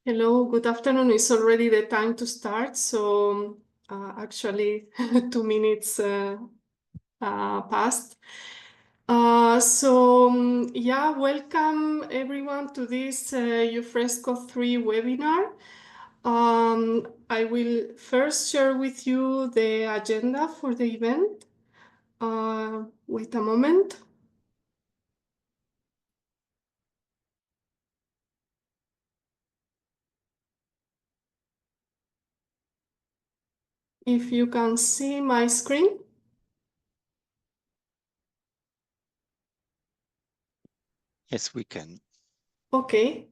Hello, good afternoon. It's already the time to start. So actually 2 minutes passed. Yeah, welcome everyone to this Euphresco III webinar. I will first share with you the agenda for the event. Wait a moment. If you can see my screen. Yes, we can. Okay.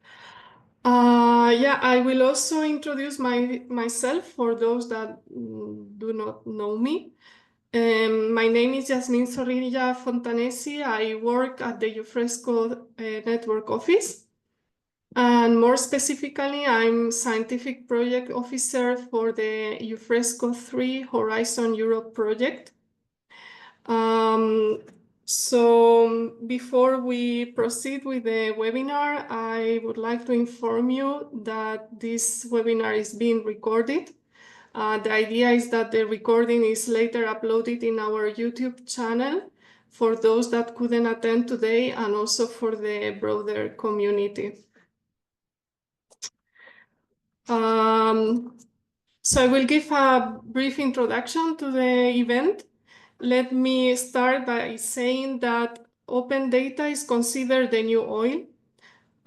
Yeah, I will also introduce myself for those that do not know me. My name is Yasmin Zorrilla Fontanesi. I work at the Euphresco Network Office. And more specifically, I'm Scientific Project Officer for the Euphresco III Horizon Europe project. So before we proceed with the webinar, I would like to inform you that this webinar is being recorded. The idea is that the recording is later uploaded in our YouTube channel for those that couldn't attend today and also for the broader community. So I will give a brief introduction to the event. Let me start by saying that open data is considered the new oil,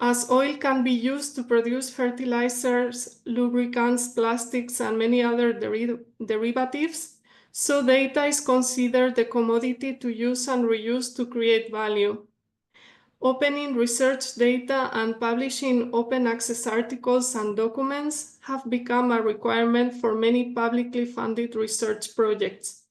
as oil can be used to produce fertilizers, lubricants, plastics, and many other derivatives. So data is considered the commodity to use and reuse to create value. Opening research data and publishing open access articles and documents have become a requirement for many publicly funded research projects.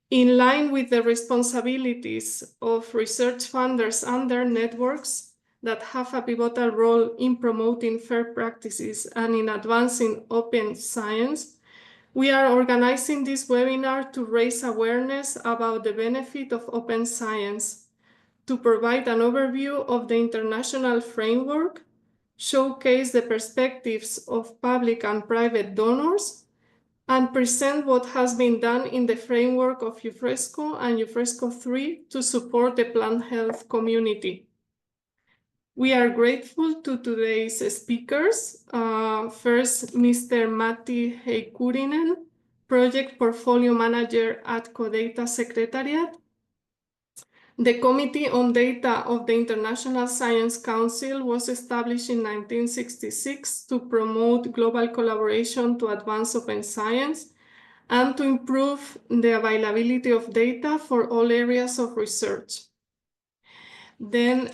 In line with the responsibilities of research funders and their networks that have a pivotal role in promoting fair practices and in advancing open science, we are organizing this webinar to raise awareness about the benefit of open science, to provide an overview of the international framework, showcase the perspectives of public and private donors, and present what has been done in the framework of Euphresco and Euphresco III to support the plant health community. We are grateful to today's speakers. First, Mr. Matti Heikkurinen, Project Portfolio Manager at CODATA Secretariat. The Committee on Data of the International Science Council was established in 1966 to promote global collaboration to advance open science and to improve the availability of data for all areas of research. Then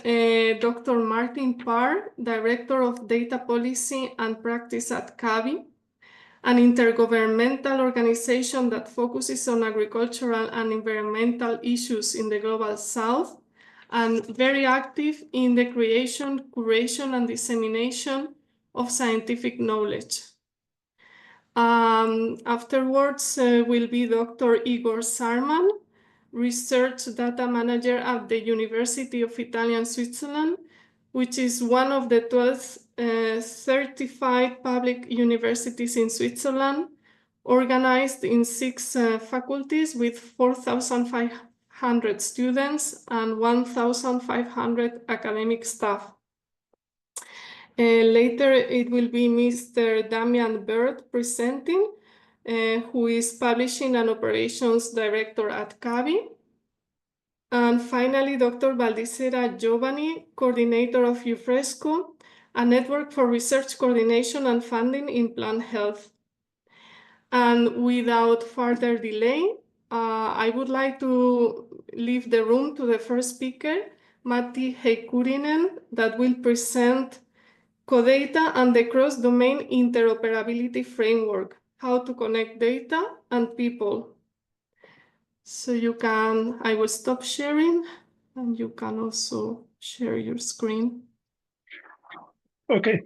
Dr. Martin Parr, Director of Data Policy and Practice at CABI, an intergovernmental organization that focuses on agricultural and environmental issues in the Global South, and very active in the creation, curation, and dissemination of scientific knowledge. Afterwards will be Dr. Igor Sarman, Research Data Manager at the University of Italian Switzerland, which is one of the 12 certified public universities in Switzerland, organized in 6 faculties with 4,500 students and 1,500 academic staff. Later, it will be Mr. Damian Bird presenting, who is Publishing and Operations Director at CABI. And finally, Dr. Valdisera Giovanni, Coordinator of Euphresco, a network for research coordination and funding in plant health. And without further delay, I would like to leave the room to the first speaker, Matti Heikkurinen, that will present CODATA and the cross-domain interoperability framework, how to connect data and people. So I will stop sharing and you can also share your screen. Okay,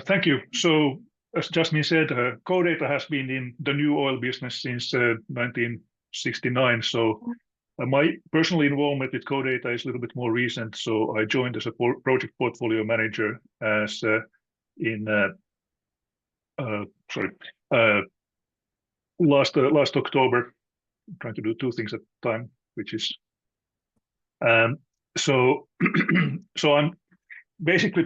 thank you. So as Jasmine said, CODATA has been in the new oil business since 1969. So my personal involvement with CODATA is a little bit more recent. So I joined as a project portfolio manager in last October. I'm trying to do two things at a time, which is so so I'm basically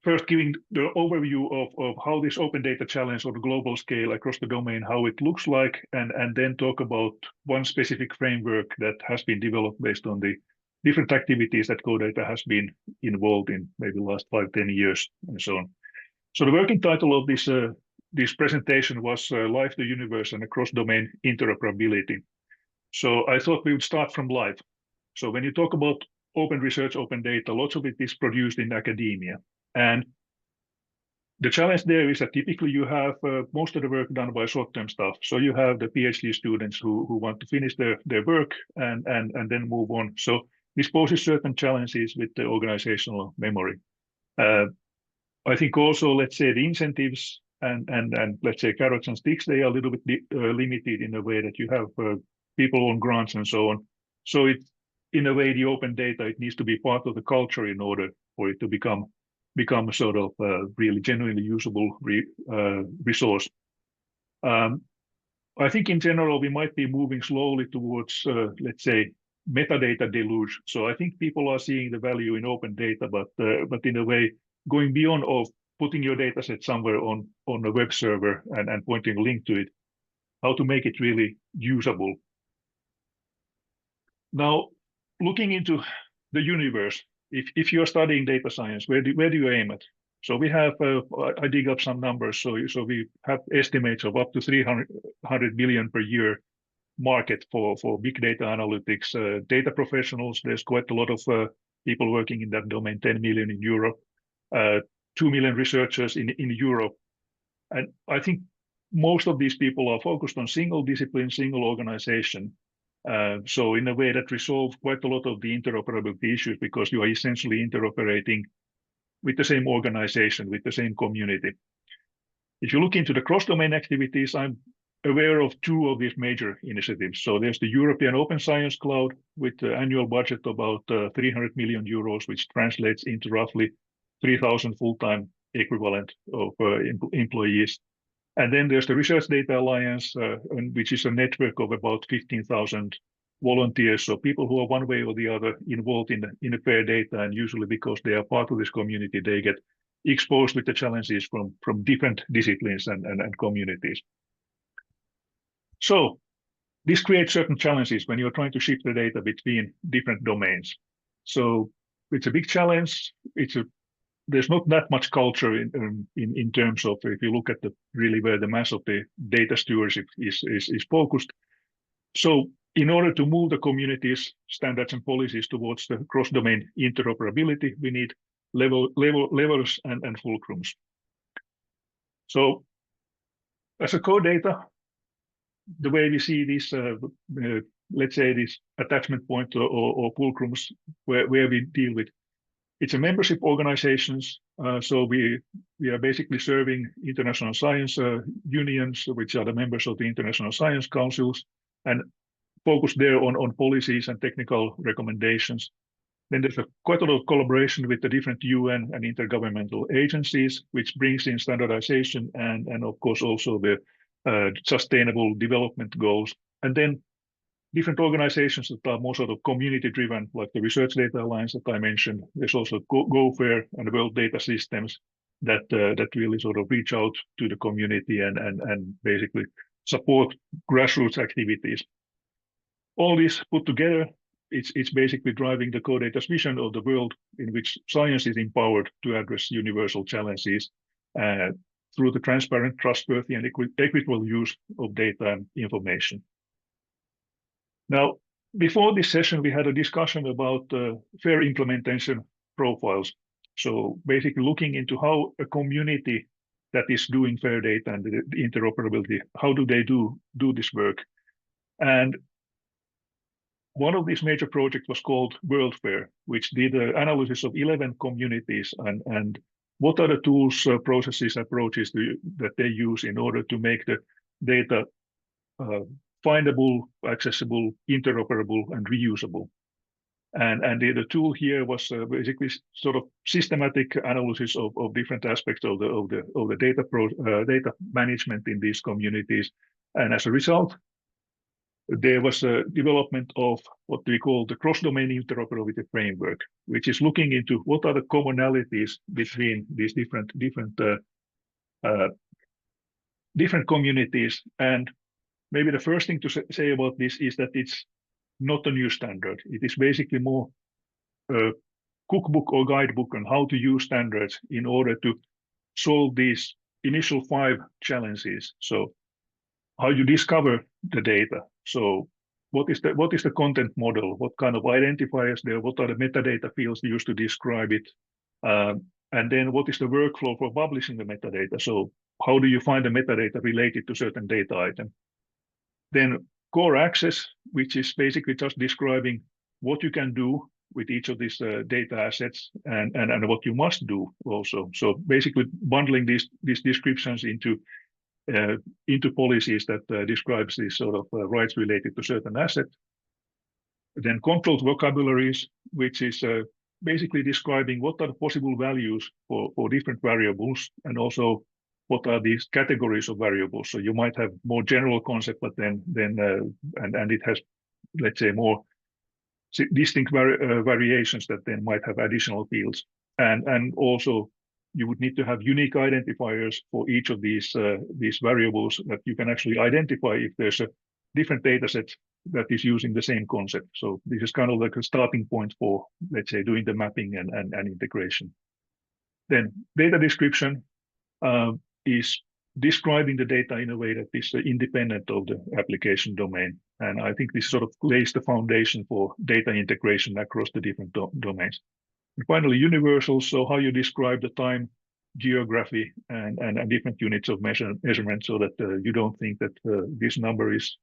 first giving the overview of how this open data challenge on a global scale across the domain, how it looks like, and then talk about one specific framework that has been developed based on the different activities that CoData has been involved in maybe the last 5-10 years and so on. So the working title of this presentation was Live the Universe and Cross-Domain Interoperability. So I thought we would start from live. So when you talk about open research, open data, lots of it is produced in academia. And the challenge there is that typically you have most of the work done by short-term staff. So you have the PhD students who want to finish their work and then move on. So this poses certain challenges with the organizational memory. I think also, let's say, the incentives and let's say carrots and sticks, they are a little bit limited in a way that you have people on grants and so on. So it, in a way, the open data, it needs to be part of the culture in order for it to become a sort of really genuinely usable resource. I think in general, we might be moving slowly towards, let's say, metadata deluge. So I think people are seeing the value in open data, but in a way, going beyond of putting your data set somewhere on a web server and pointing a link to it, how to make it really usable. Now, looking into the universe, if you're studying data science, where do you aim at? So we have, I dig up some numbers. So we have estimates of up to 300 billion per year market for big data analytics. Data professionals, there's quite a lot of people working in that domain, 10 million in Europe, 2 million researchers in Europe. And I think most of these people are focused on single discipline, single organization. So in a way that resolves quite a lot of the interoperability issues because you are essentially interoperating with the same organization, with the same community. If you look into the cross-domain activities, I'm aware of two of these major initiatives. So there's the European Open Science Cloud with the annual budget about 300 million euros, which translates into roughly 3,000 full-time equivalent of employees. And then there's the Research Data Alliance, which is a network of about 15,000 volunteers, so people who are one way or the other involved in the fair data, and usually because they are part of this community, they get exposed with the challenges from different disciplines and communities. So this creates certain challenges when you're trying to shift the data between different domains. So it's a big challenge. There's not that much culture in terms of, if you look at the really where the mass of the data stewardship is focused. So in order to move the community's standards and policies towards the cross-domain interoperability, we need levels and fulcrums. So as a CoData, the way we see this, let's say this attachment point or fulcrums where we deal with, it's a membership organizations. So we are basically serving international science unions, which are the members of the international science councils, and focus there on policies and technical recommendations. Then there's quite a lot of collaboration with the different UN and intergovernmental agencies, which brings in standardization and of course also the sustainable development goals. And then different organizations that are more sort of community-driven, like the Research Data Alliance that I mentioned. There's also GoFair and World Data Systems that really sort of reach out to the community and basically support grassroots activities. All this put together, it's basically driving the CoData's vision of the world in which science is empowered to address universal challenges through the transparent, trustworthy, and equitable use of data and information. Now, before this session, we had a discussion about fair implementation profiles. So basically looking into how a community that is doing fair data and the interoperability, how do they do this work? And one of these major projects was called World Fair, which did an analysis of 11 communities and what are the tools, processes, approaches that they use in order to make the data findable, accessible, interoperable, and reusable. And the tool here was basically sort of systematic analysis of different aspects of the data management in these communities. And as a result, there was a development of what we call the cross-domain interoperability framework, which is looking into what are the commonalities between these different communities. And maybe the first thing to say about this is that it's not a new standard. It is basically more a cookbook or guidebook on how to use standards in order to solve these initial 5 challenges. So how you discover the data. So what is the content model? What kind of identifiers there? What are the metadata fields used to describe it? And then what is the workflow for publishing the metadata? So how do you find the metadata related to certain data item? Then core access, which is basically just describing what you can do with each of these data assets and what you must do also. So basically bundling these descriptions into policies that describes these sort of rights related to certain assets. Then controlled vocabularies, which is basically describing what are the possible values for different variables, and also what are these categories of variables. So you might have more general concept, but then and it has, let's say, more distinct variations that then might have additional fields. And also you would need to have unique identifiers for each of these variables that you can actually identify if there's a different data set that is using the same concept. So this is kind of like a starting point for, let's say, doing the mapping and integration. Then data description is describing the data in a way that is independent of the application domain. And I think this sort of lays the foundation for data integration across the different domains. And finally, universals, so how you describe the time, geography, and different units of measurement, so that you don't think that this number is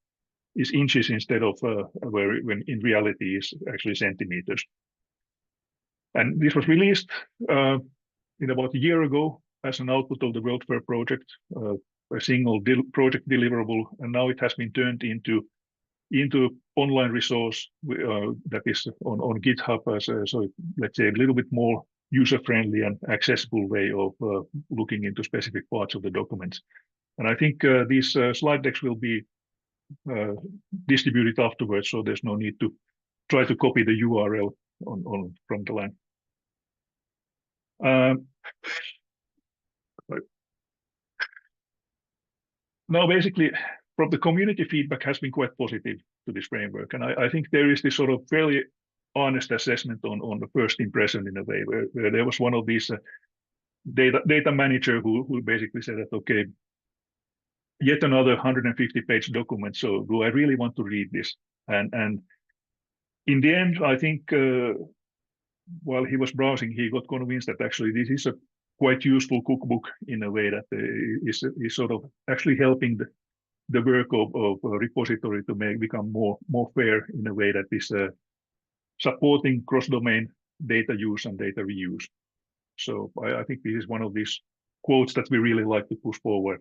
inches instead of when in reality is actually centimeters. And this was released in about a year ago as an output of the World Fair project, a single project deliverable, and now it has been turned into online resource that is on GitHub as so let's say a little bit more user-friendly and accessible way of looking into specific parts of the documents. And I think these slide decks will be distributed afterwards, so there's no need to try to copy the URL from the line. Now, basically, from the community feedback has been quite positive to this framework, and I think there is this sort of fairly honest assessment on the first impression in a way, where there was one of these data manager who basically said that, okay, yet another 150-page document, so do I really want to read this? And in the end, I think while he was browsing, he got convinced that actually this is a quite useful cookbook in a way that is sort of actually helping the work of a repository to become more fair in a way that is supporting cross-domain data use and data reuse. So I think this is one of these quotes that we really like to push forward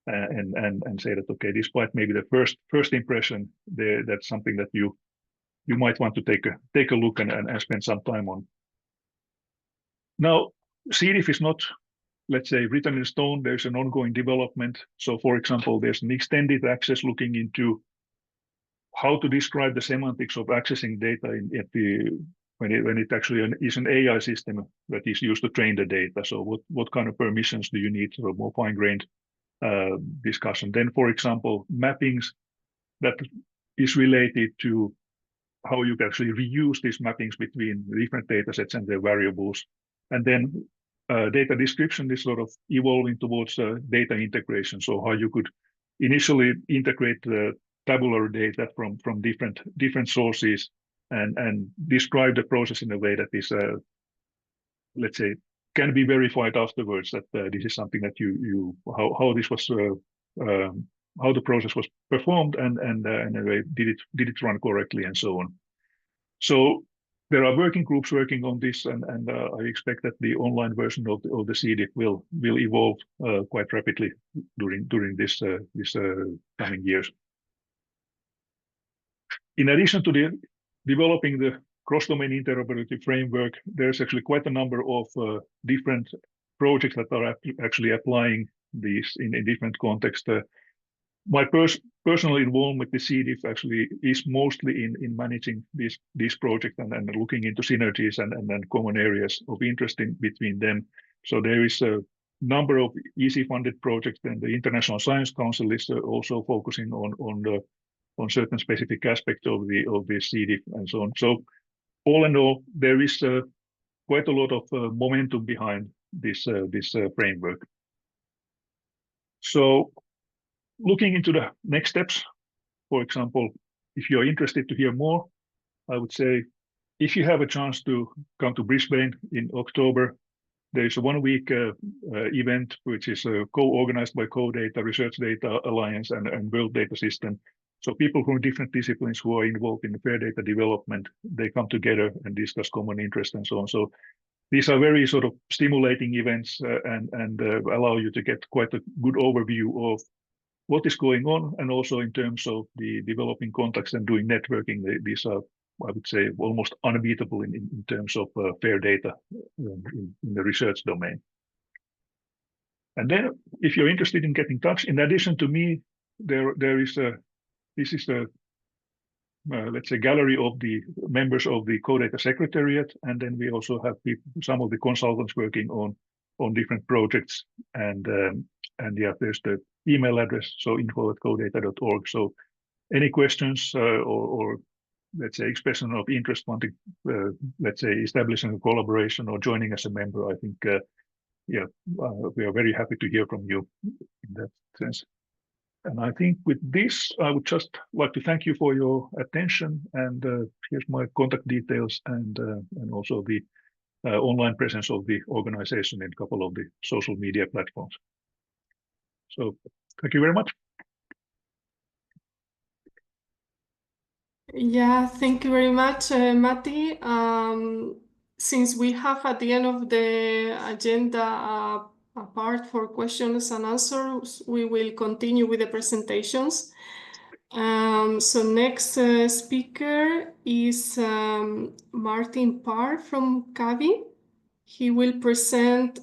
and say that, okay, despite maybe the first impression, that's something that you might want to take a look and spend some time on. Now, CDIF is not, let's say, written in stone. There's an ongoing development. So, for example, there's an extended access looking into how to describe the semantics of accessing data when it actually is an AI system that is used to train the data. So what kind of permissions do you need for a more fine-grained discussion? Then, for example, mappings that is related to how you can actually reuse these mappings between different data sets and their variables. And then data description is sort of evolving towards data integration. So how you could initially integrate the tabular data from different sources and describe the process in a way that is, let's say, can be verified afterwards that this is something that how this was how the process was performed and anyway, did it run correctly and so on. So there are working groups working on this, and I expect that the online version of the CDIF will evolve quite rapidly during this coming years. In addition to developing the cross-domain interoperability framework, there's actually quite a number of different projects that are actually applying these in different contexts. My personal involvement with the CDIF actually is mostly in managing these projects and looking into synergies and then common areas of interest between them. So there is a number of EC-funded projects, and the International Science Council is also focusing on certain specific aspects of the CDIF and so on. So all in all, there is quite a lot of momentum behind this framework. So looking into the next steps, for example, if you're interested to hear more, I would say if you have a chance to come to Brisbane in October, there is a 1-week event which is co-organized by CoData, Research Data Alliance, and World Data System. So people from different disciplines who are involved in the fair data development, they come together and discuss common interests and so on. So these are very sort of stimulating events and allow you to get quite a good overview of what is going on, and also in terms of the developing contacts and doing networking. These are, I would say, almost unbeatable in terms of fair data in the research domain. And then, if you're interested in getting in touch, in addition to me, this is a let's say gallery of the members of the CoData Secretariat, and then we also have some of the consultants working on different projects, and yeah, there's the email address, so info@codata.org. So any questions or let's say expression of interest, wanting let's say establishing a collaboration or joining as a member, I think yeah, we are very happy to hear from you in that sense. And I think with this, I would just like to thank you for your attention, and here's my contact details and also the online presence of the organization in a couple of the social media platforms. So thank you very much. Yeah, thank you very much, Matti. Since we have at the end of the agenda a part for questions and answers, we will continue with the presentations. So next speaker is Martin Parr from CAVI. He will present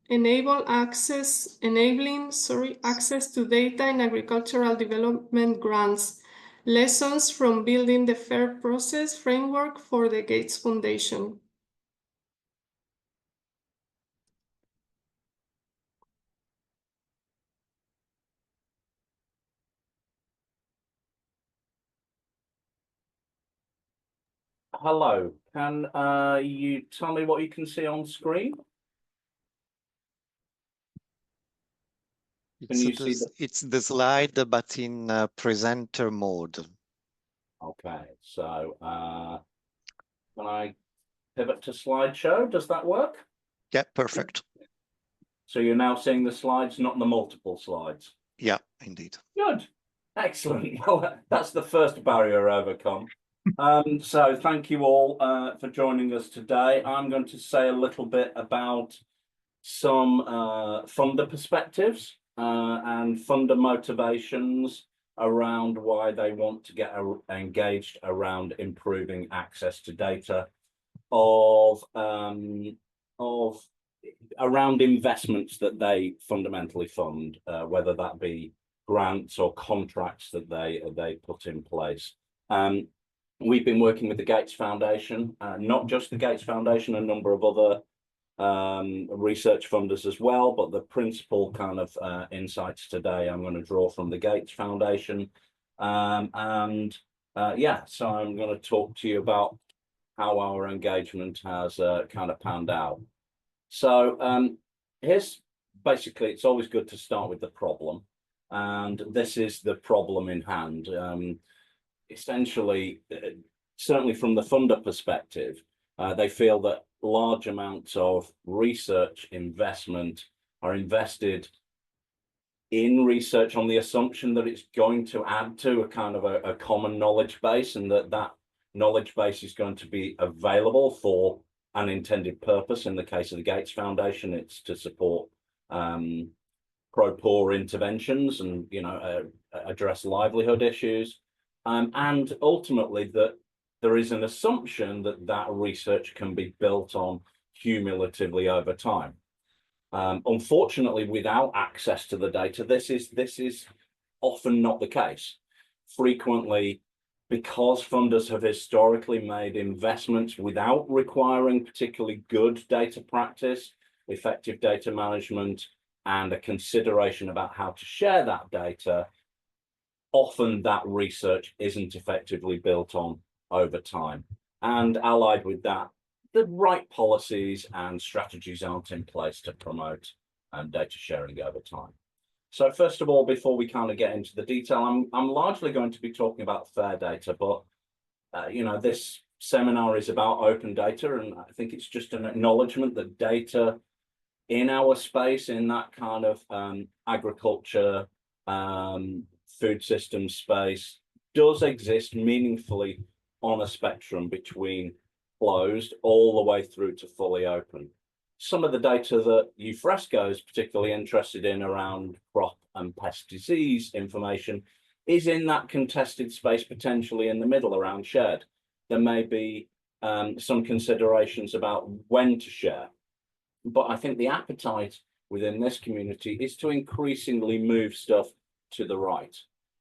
enabling access to data in agricultural development grants, lessons from building the FAIR process framework for the Gates Foundation. Hello, can you tell me what you can see on screen? It's the slide, but in presenter mode. Okay, so can I pivot to slideshow? Does that work? Yeah, perfect. So you're now seeing the slides, not the multiple slides? Yeah, indeed. Good, excellent. Well, that's the first barrier overcome. So thank you all for joining us today. I'm going to say a little bit about some funder perspectives and funder motivations around why they want to get engaged around improving access to data around investments that they fundamentally fund, whether that be grants or contracts that they put in place. We've been working with the Gates Foundation, not just the Gates Foundation, a number of other research funders as well, but the principal kind of insights today I'm going to draw from the Gates Foundation. Yeah, so I'm going to talk to you about how our engagement has kind of panned out. So here's basically, it's always good to start with the problem, and this is the problem in hand. Essentially, certainly from the funder perspective, they feel that large amounts of research investment are invested in research on the assumption that it's going to add to a kind of a common knowledge base, and that knowledge base is going to be available for an intended purpose. In the case of the Gates Foundation, it's to support pro-poor interventions and, you know, address livelihood issues. And ultimately that there is an assumption that that research can be built on cumulatively over time. Unfortunately, without access to the data, this is often not the case. Frequently, because funders have historically made investments without requiring particularly good data practice, effective data management, and a consideration about how to share that data, often that research isn't effectively built on over time. And allied with that, the right policies and strategies aren't in place to promote data sharing over time. So first of all, before we kind of get into the detail, I'm largely going to be talking about fair data, but you know, this seminar is about open data, and I think it's just an acknowledgement that data in our space, in that kind of agriculture, food system space, does exist meaningfully on a spectrum between closed all the way through to fully open. Some of the data that Euphresco is particularly interested in around crop and pest disease information is in that contested space, potentially in the middle around shared. There may be some considerations about when to share, but I think the appetite within this community is to increasingly move stuff to the right,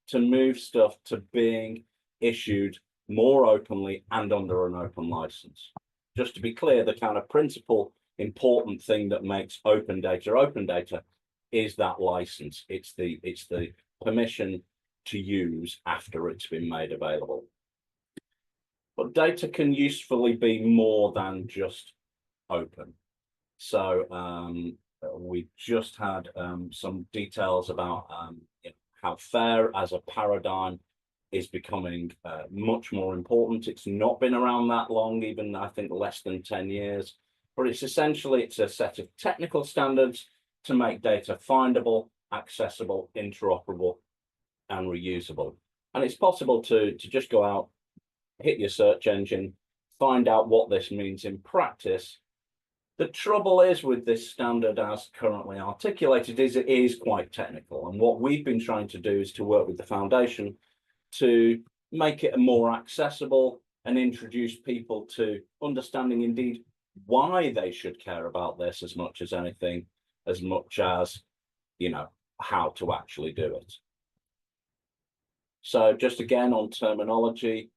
to move stuff to being issued more openly and under an open license. Just to be clear, the kind of principal important thing that makes open data is that license. It's the permission to use after it's been made available. But data can usefully be more than just open. So we just had some details about how fair as a paradigm is becoming much more important. It's not been around that long, even I think less than 10 years, but it's essentially, it's a set of technical standards to make data findable, accessible, interoperable, and reusable. And it's possible to just go out, hit your search engine, find out what this means in practice. The trouble is with this standard as currently articulated is it is quite technical. And what we've been trying to do is to work with the foundation to make it more accessible and introduce people to understanding indeed why they should care about this as much as anything, as much as, you know, how to actually do it. So just again on terminology,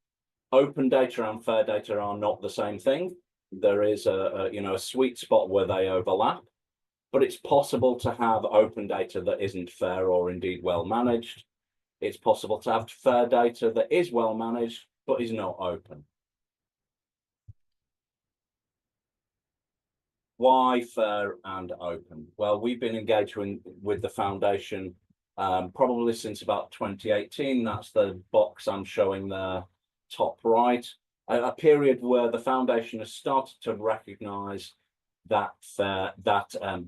open data and fair data are not the same thing. There is a sweet spot where they overlap, but it's possible to have open data that isn't fair or indeed well managed. It's possible to have fair data that is well managed, but is not open. Why fair and open? Well, we've been engaging with the foundation probably since about 2018. That's the box I'm showing there, top right. A period where the foundation has started to recognize that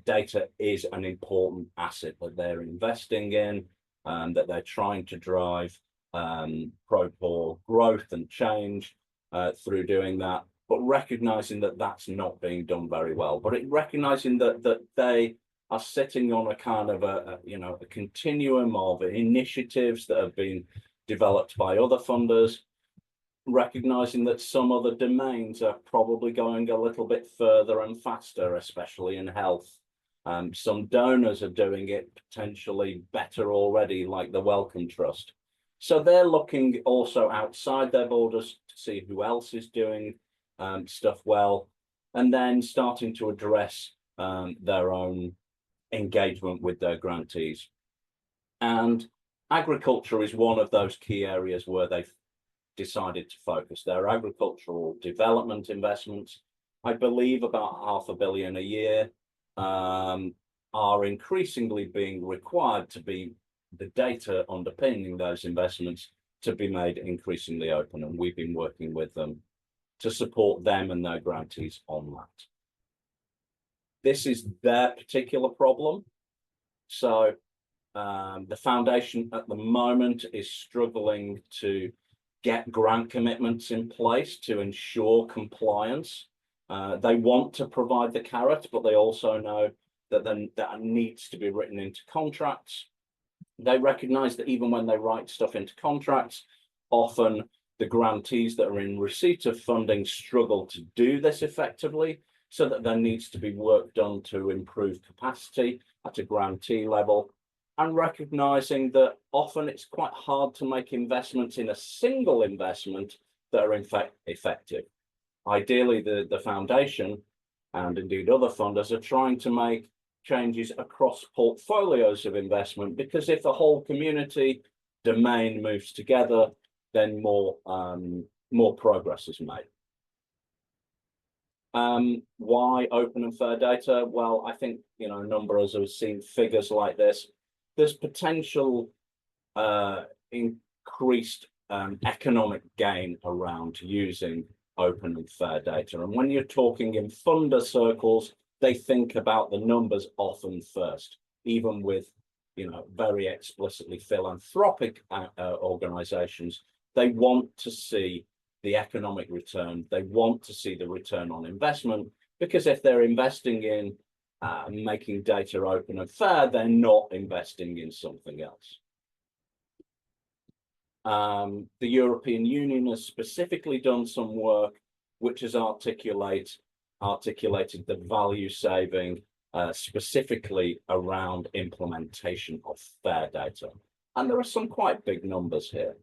data is an important asset that they're investing in, that they're trying to drive pro growth and change through doing that, but recognizing that that's not being done very well. But recognizing that they are sitting on a kind of a continuum of initiatives that have been developed by other funders, recognizing that some other domains are probably going a little bit further and faster, especially in health. Some donors are doing it potentially better already, like the Wellcome Trust. So they're looking also outside their borders to see who else is doing stuff well, and then starting to address their own engagement with their grantees. And agriculture is one of those key areas where they've decided to focus. Their agricultural development investments, I believe about $500 million a year, are increasingly being required to be the data underpinning those investments to be made increasingly open. And we've been working with them to support them and their grantees on that. This is their particular problem. So the foundation at the moment is struggling to get grant commitments in place to ensure compliance. They want to provide the carrot, but they also know that that needs to be written into contracts. They recognize that even when they write stuff into contracts, often the grantees that are in receipt of funding struggle to do this effectively, so that there needs to be work done to improve capacity at a grantee level, and recognizing that often it's quite hard to make investments in a single investment that are in fact effective. Ideally, the foundation and indeed other funders are trying to make changes across portfolios of investment, because if the whole community domain moves together, then more progress is made. Why open and fair data? Well, I think, you know, a number of us have seen figures like this. There's potential increased economic gain around using open and fair data. And when you're talking in funder circles, they think about the numbers often first, even with, you know, very explicitly philanthropic organizations. They want to see the economic return. They want to see the return on investment, because if they're investing in making data open and fair, they're not investing in something else. The European Union has specifically done some work which has articulated the value saving specifically around implementation of fair data. And there are some quite big numbers here.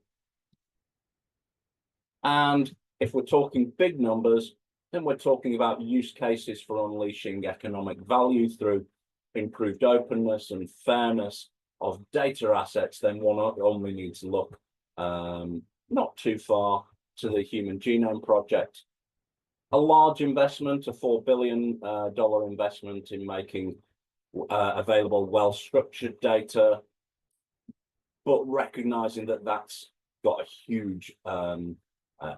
And if we're talking big numbers, then we're talking about use cases for unleashing economic value through improved openness and fairness of data assets. Then one only needs to look not too far to the Human Genome Project. A large investment, a $4 billion investment in making available well-structured data, but recognizing that that's got a huge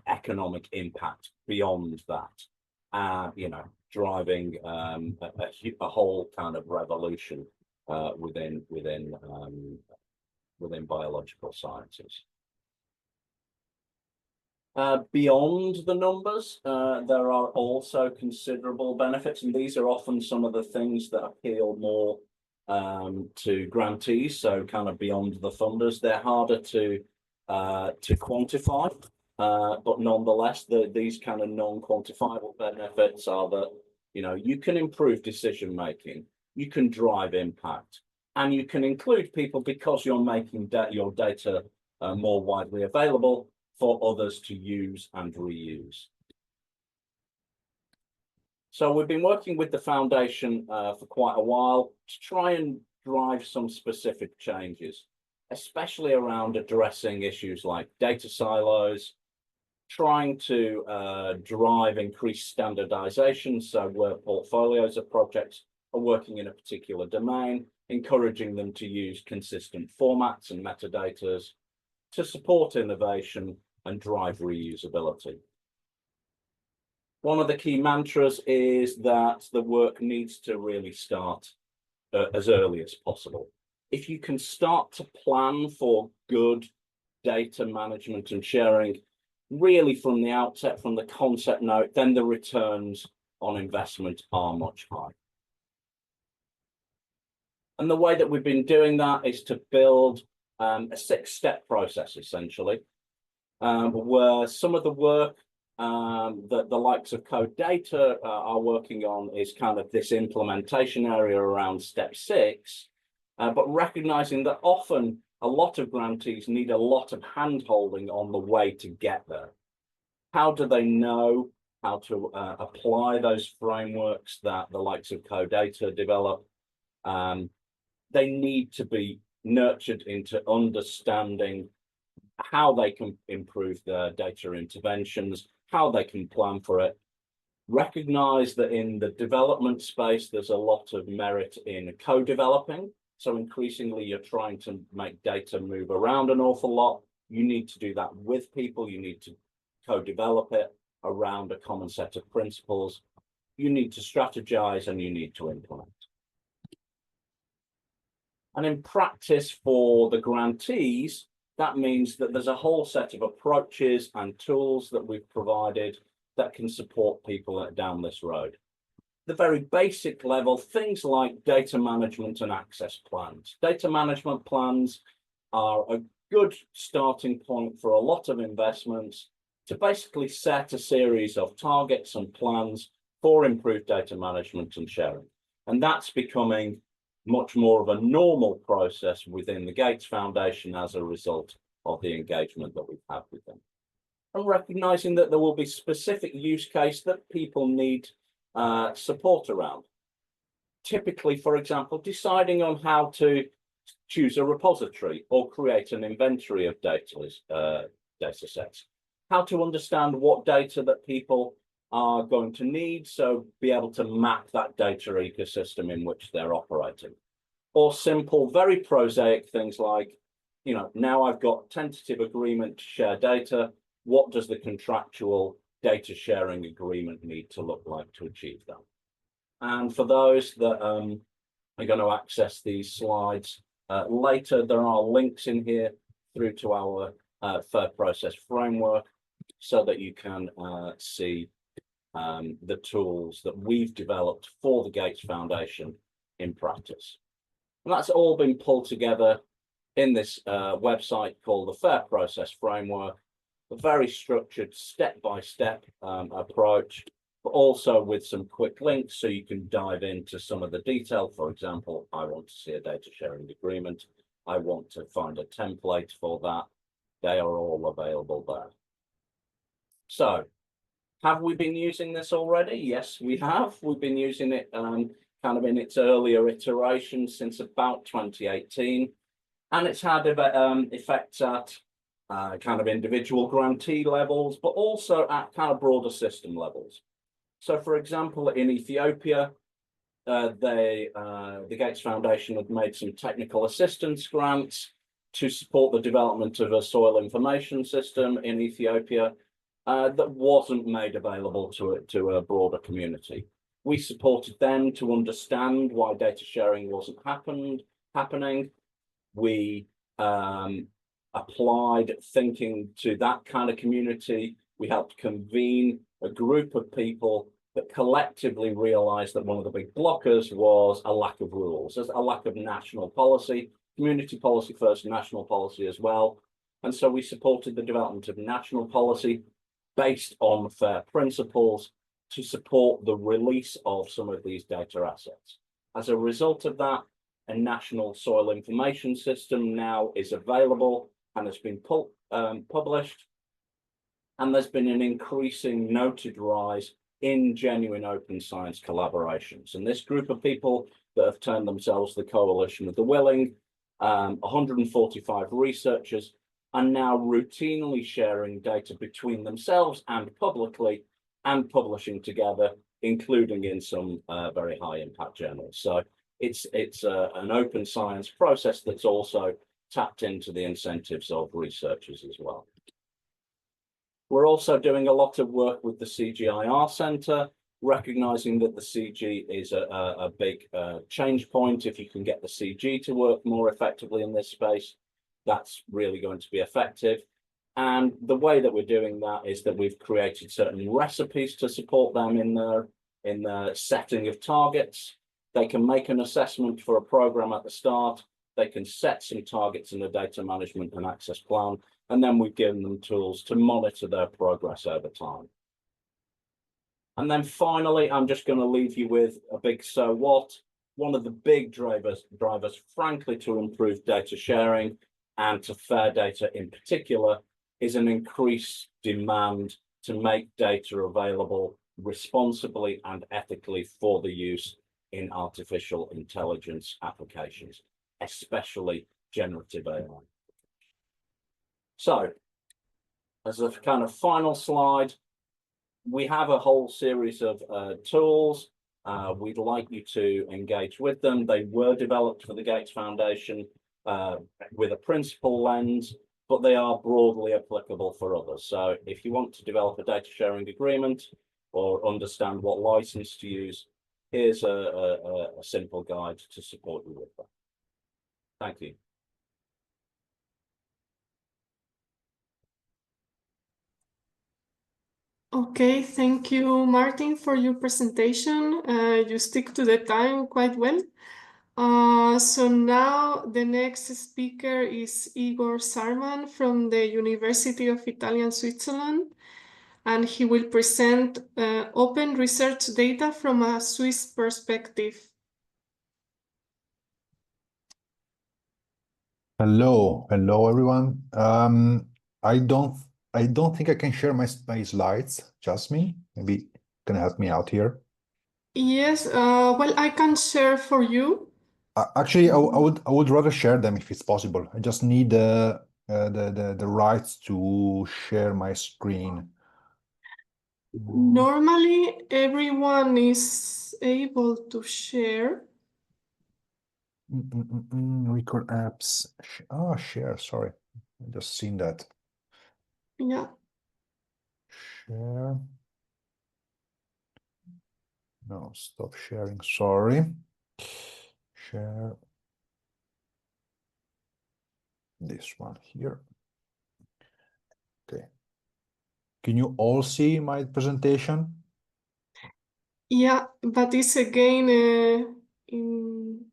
economic impact beyond that, you know, driving a whole kind of revolution within biological sciences. Beyond the numbers, there are also considerable benefits, and these are often some of the things that appeal more to grantees, so kind of beyond the funders. They're harder to quantify, but nonetheless, these kind of non-quantifiable benefits are that, you know, you can improve decision making, you can drive impact, and you can include people because you're making your data more widely available for others to use and reuse. So we've been working with the foundation for quite a while to try and drive some specific changes, especially around addressing issues like data silos, trying to drive increased standardization. So where portfolios of projects are working in a particular domain, encouraging them to use consistent formats and metadata to support innovation and drive reusability. One of the key mantras is that the work needs to really start as early as possible. If you can start to plan for good data management and sharing really from the outset, from the concept note, then the returns on investment are much higher. And the way that we've been doing that is to build a 6-step process, essentially, where some of the work that the likes of Code Data are working on is kind of this implementation area around step 6, but recognizing that often a lot of grantees need a lot of hand-holding on the way to get there. How do they know how to apply those frameworks that the likes of Code Data develop? They need to be nurtured into understanding how they can improve their data interventions, how they can plan for it. Recognize that in the development space, there's a lot of merit in co-developing. So increasingly, you're trying to make data move around an awful lot. You need to do that with people. You need to co-develop it around a common set of principles. You need to strategize and you need to implement. And in practice for the grantees, that means that there's a whole set of approaches and tools that we've provided that can support people down this road. The very basic level, things like data management and access plans. Data management plans are good starting point for a lot of investments to basically set a series of targets and plans for improved data management and sharing. And that's becoming much more of a normal process within the Gates Foundation as a result of the engagement that we've had with them. And recognizing that there will be specific use case that people need support around. Typically, for example, deciding on how to choose a repository or create an inventory of data sets, how to understand what data that people are going to need, so be able to map that data ecosystem in which they're operating. Or simple, very prosaic things like, you know, now I've got tentative agreement to share data, what does the contractual data sharing agreement need to look like to achieve that? And for those that are going to access these slides later, there are links in here through to our fair process framework so that you can see the tools that we've developed for the Gates Foundation in practice. And that's all been pulled together in this website called the Fair Process Framework, a very structured step-by-step approach, but also with some quick links so you can dive into some of the detail. For example, I want to see a data sharing agreement. I want to find a template for that. They are all available there. So, have we been using this already? Yes, we have. We've been using it kind of in its earlier iterations since about 2018. And it's had effects at kind of individual grantee levels, but also at kind of broader system levels. So, for example, in Ethiopia, the Gates Foundation had made some technical assistance grants to support the development of a soil information system in Ethiopia that wasn't made available to a broader community. We supported them to understand why data sharing wasn't happening. We applied thinking to that kind of community. We helped convene a group of people that collectively realized that one of the big blockers was a lack of rules, there's a lack of national policy, community policy first, national policy as well. And so we supported the development of national policy based on fair principles to support the release of some of these data assets. As a result of that, a national soil information system now is available and has been published. And there's been an increasing noted rise in genuine open science collaborations. And this group of people that have termed themselves the Coalition of the Willing, 145 researchers, are now routinely sharing data between themselves and publicly and publishing together, including in some very high impact journals. So it's an open science process that's also tapped into the incentives of researchers as well. We're also doing a lot of work with the CGIAR Centre, recognizing that the CG is a big change point. If you can get the CG to work more effectively in this space, that's really going to be effective. And the way that we're doing that is that we've created certain recipes to support them in the setting of targets. They can make an assessment for a program at the start. They can set some targets in a data management and access plan, and then we've given them tools to monitor their progress over time. And then finally, I'm just going to leave you with a big so what. One of the big drivers, frankly, to improve data sharing and to fair data in particular, is an increased demand to make data available responsibly and ethically for the use in artificial intelligence applications, especially generative AI. So, as a kind of final slide, we have a whole series of tools. We'd like you to engage with them. They were developed for the Gates Foundation with a principal lens, but they are broadly applicable for others. So if you want to develop a data sharing agreement or understand what license to use, here's a simple guide to support you with that. Thank you. Okay, thank you, Martin, for your presentation. You stick to the time quite well. So now the next speaker is Igor Sarman from the University of Italian Switzerland, and he will present open research data from a Swiss perspective. Hello everyone. I don't think I can share my slides. Jasmine, maybe you can help me out here. Yes, well, I can share for you. Actually, I would rather share them if it's possible. I just need the rights to share my screen. Normally, everyone is able to share. Record apps. Share. Sorry, I just seen that. Yeah. Share. No, stop sharing. Sorry. Share. This one here. Okay. Can you all see my presentation? Yeah, but it's again in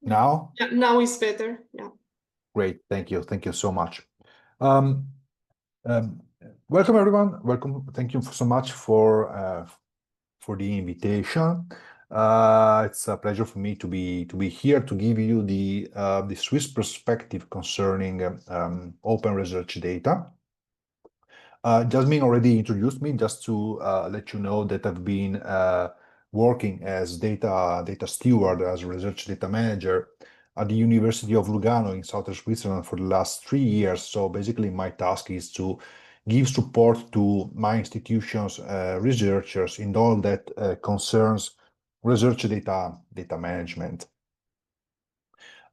Now? yeah, now it's better. Yeah. Great. Thank you. Thank you so much. Um, welcome everyone. Welcome. Thank you so much for the invitation. It's a pleasure for me to be here to give you the Swiss perspective concerning open research data. Jasmine already introduced me. Just to let you know that I've been working as data steward, as a research data manager at the University of Lugano in southern Switzerland for the last 3 years. So basically my task is to give support to my institution's researchers in all that concerns research data management.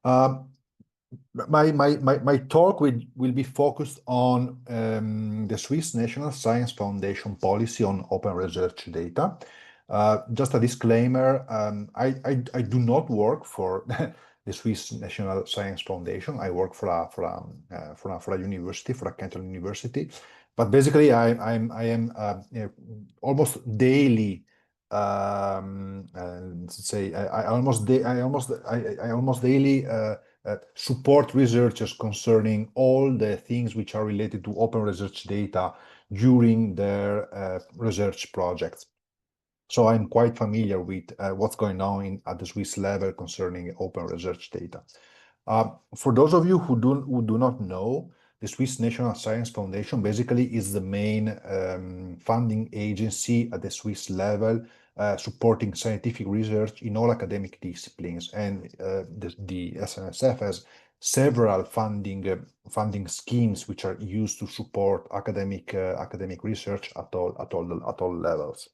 My talk will be focused on the Swiss National Science Foundation policy on open research data. Just a disclaimer, I do not work for the Swiss National Science Foundation. I work for a university, for a Canton University. But basically, I am almost daily say I almost daily support researchers concerning all the things which are related to open research data during their research projects. So I'm quite familiar with what's going on at the Swiss level concerning open research data. For those of you who do not know, the Swiss National Science Foundation basically is the main funding agency at the Swiss level, supporting scientific research in all academic disciplines. And the SNSF has several funding schemes which are used to support academic research at all levels.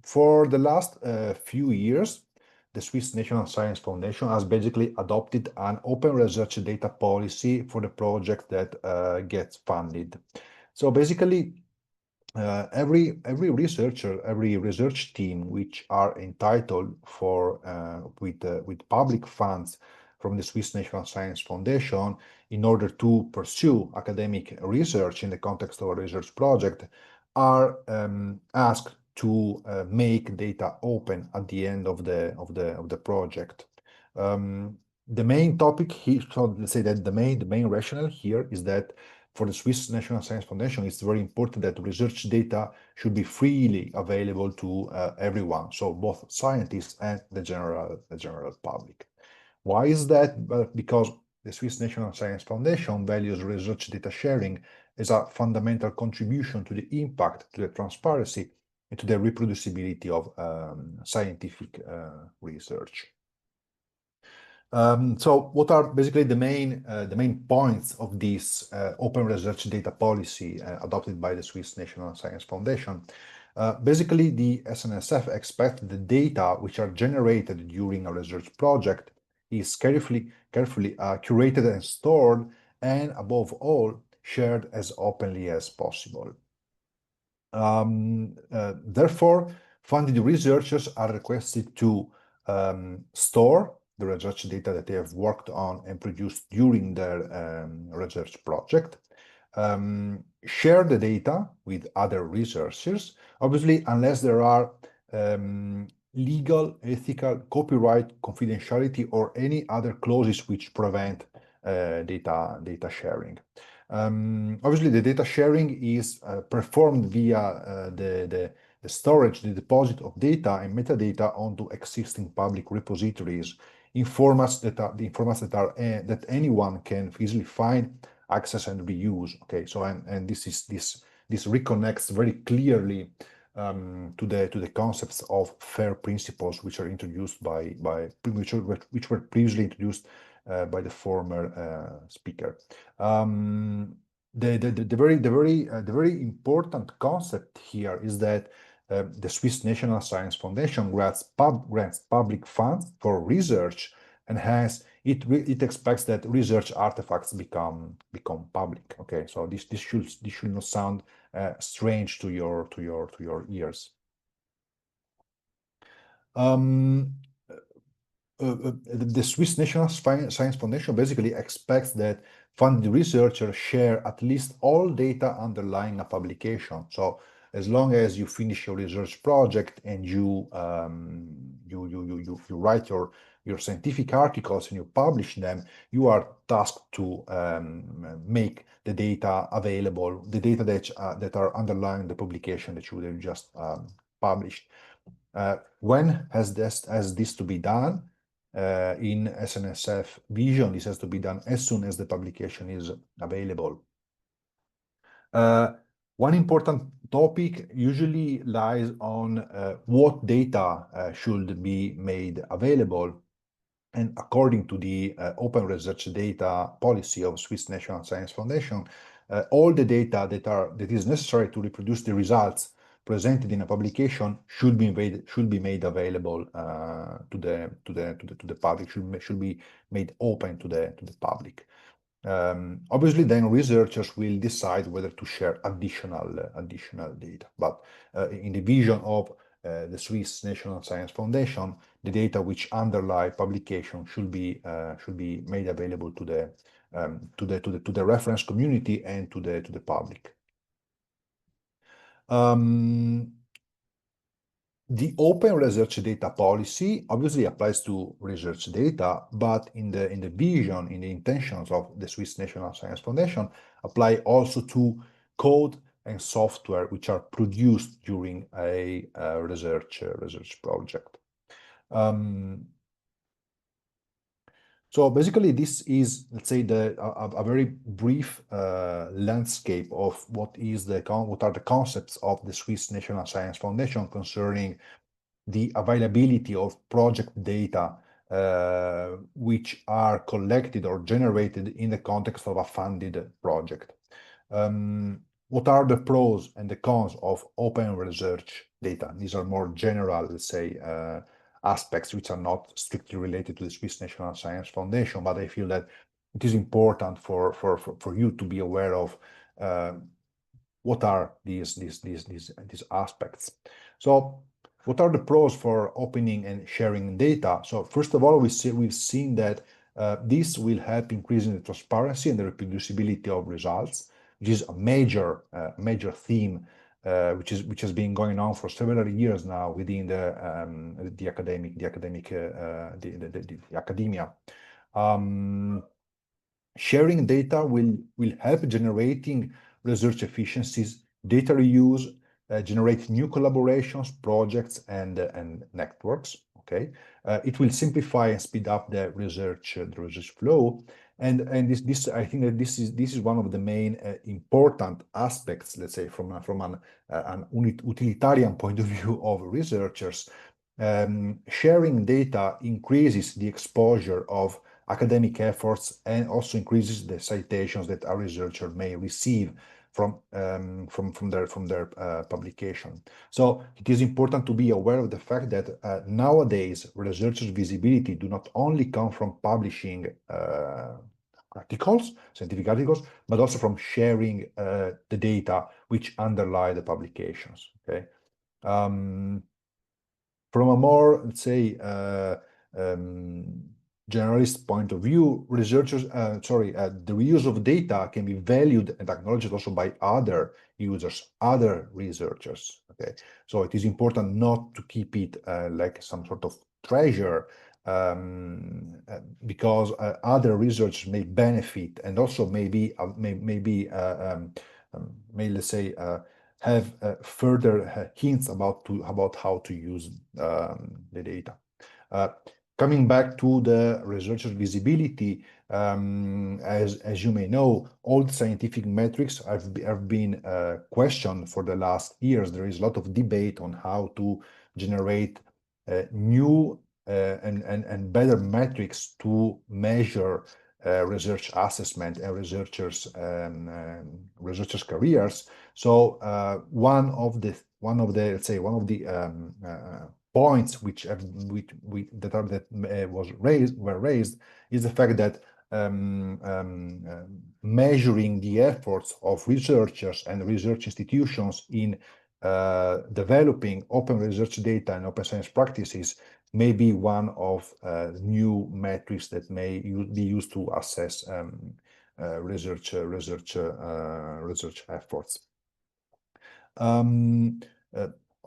For the last few years, the Swiss National Science Foundation has basically adopted an open research data policy for the project that gets funded. So basically, every researcher, every research team which are entitled for with public funds from the Swiss National Science Foundation in order to pursue academic research in the context of a research project are asked to make data open at the end of the project. The main topic here, so let's say that the main rationale here is that for the Swiss National Science Foundation, it's very important that research data should be freely available to everyone, so both scientists and the general public. Why is that? Because the Swiss National Science Foundation values research data sharing as a fundamental contribution to the impact, to the transparency, and to the reproducibility of scientific research. So what are basically the main points of this open research data policy adopted by the Swiss National Science Foundation? Basically, the SNSF expects the data which are generated during a research project is carefully curated and stored, and above all, shared as openly as possible. Therefore, funded researchers are requested to store the research data that they have worked on and produced during their research project, share the data with other researchers, obviously, unless there are legal, ethical, copyright, confidentiality, or any other clauses which prevent data sharing. Obviously, the data sharing is performed via the storage, the deposit of data and metadata onto existing public repositories in formats that anyone can easily find, access, and reuse. Okay, so and this reconnects very clearly to the concepts of FAIR principles, which are introduced which were previously introduced by the former speaker. The very important concept here is that the Swiss National Science Foundation grants public funds for research, and it expects that research artifacts become public. Okay, so this should not sound strange to your ears. The Swiss National Science Foundation basically expects that funded researchers share at least all data underlying a publication. So as long as you finish your research project and you write your scientific articles and you publish them, you are tasked to make the data available, the data that are underlying the publication that you have just published. When has this to be done? In SNSF vision, this has to be done as soon as the publication is available. One important topic usually lies on what data should be made available. And according to the open research data policy of Swiss National Science Foundation, all the data that is necessary to reproduce the results presented in a publication should be made available to the public, should be made open to the public. Obviously, then researchers will decide whether to share additional data. But in the vision of the Swiss National Science Foundation, the data which underlie publication should be made available to the reference community and to the public. The open research data policy obviously applies to research data, but in the vision, in the intentions of the Swiss National Science Foundation, apply also to code and software which are produced during a research project. So basically, this is, let's say, a very brief landscape of what are the concepts of the Swiss National Science Foundation concerning the availability of project data which are collected or generated in the context of a funded project. What are the pros and the cons of open research data? These are more general, let's say, aspects which are not strictly related to the Swiss National Science Foundation, but I feel that it is important for you to be aware of what are these aspects. So what are the pros for opening and sharing data? So first of all, we've seen that this will help increasing the transparency and the reproducibility of results, which is a major theme which has been going on for several years now within the academia. Sharing data will help generating research efficiencies, data reuse, generate new collaborations, projects, and networks. Okay, it will simplify and speed up the research flow. And this I think that this is one of the main important aspects, let's say, from an utilitarian point of view of researchers. Sharing data increases the exposure of academic efforts and also increases the citations that a researcher may receive from their publication. So it is important to be aware of the fact that nowadays researchers' visibility do not only come from publishing scientific articles, but also from sharing the data which underlie the publications. Okay, from a more, let's say, generalist point of view, researchers, the reuse of data can be valued and acknowledged also by other users, other researchers. Okay, so it is important not to keep it like some sort of treasure, because other researchers may benefit and also may let's say have further hints about how to use the data. Coming back to the researcher visibility, as you may know, all the scientific metrics have been questioned for the last years. There is a lot of debate on how to generate new and better metrics to measure research assessment and researchers' careers. So one of the points were raised is the fact that measuring the efforts of researchers and research institutions in developing open research data and open science practices may be one of new metrics that may be used to assess research efforts.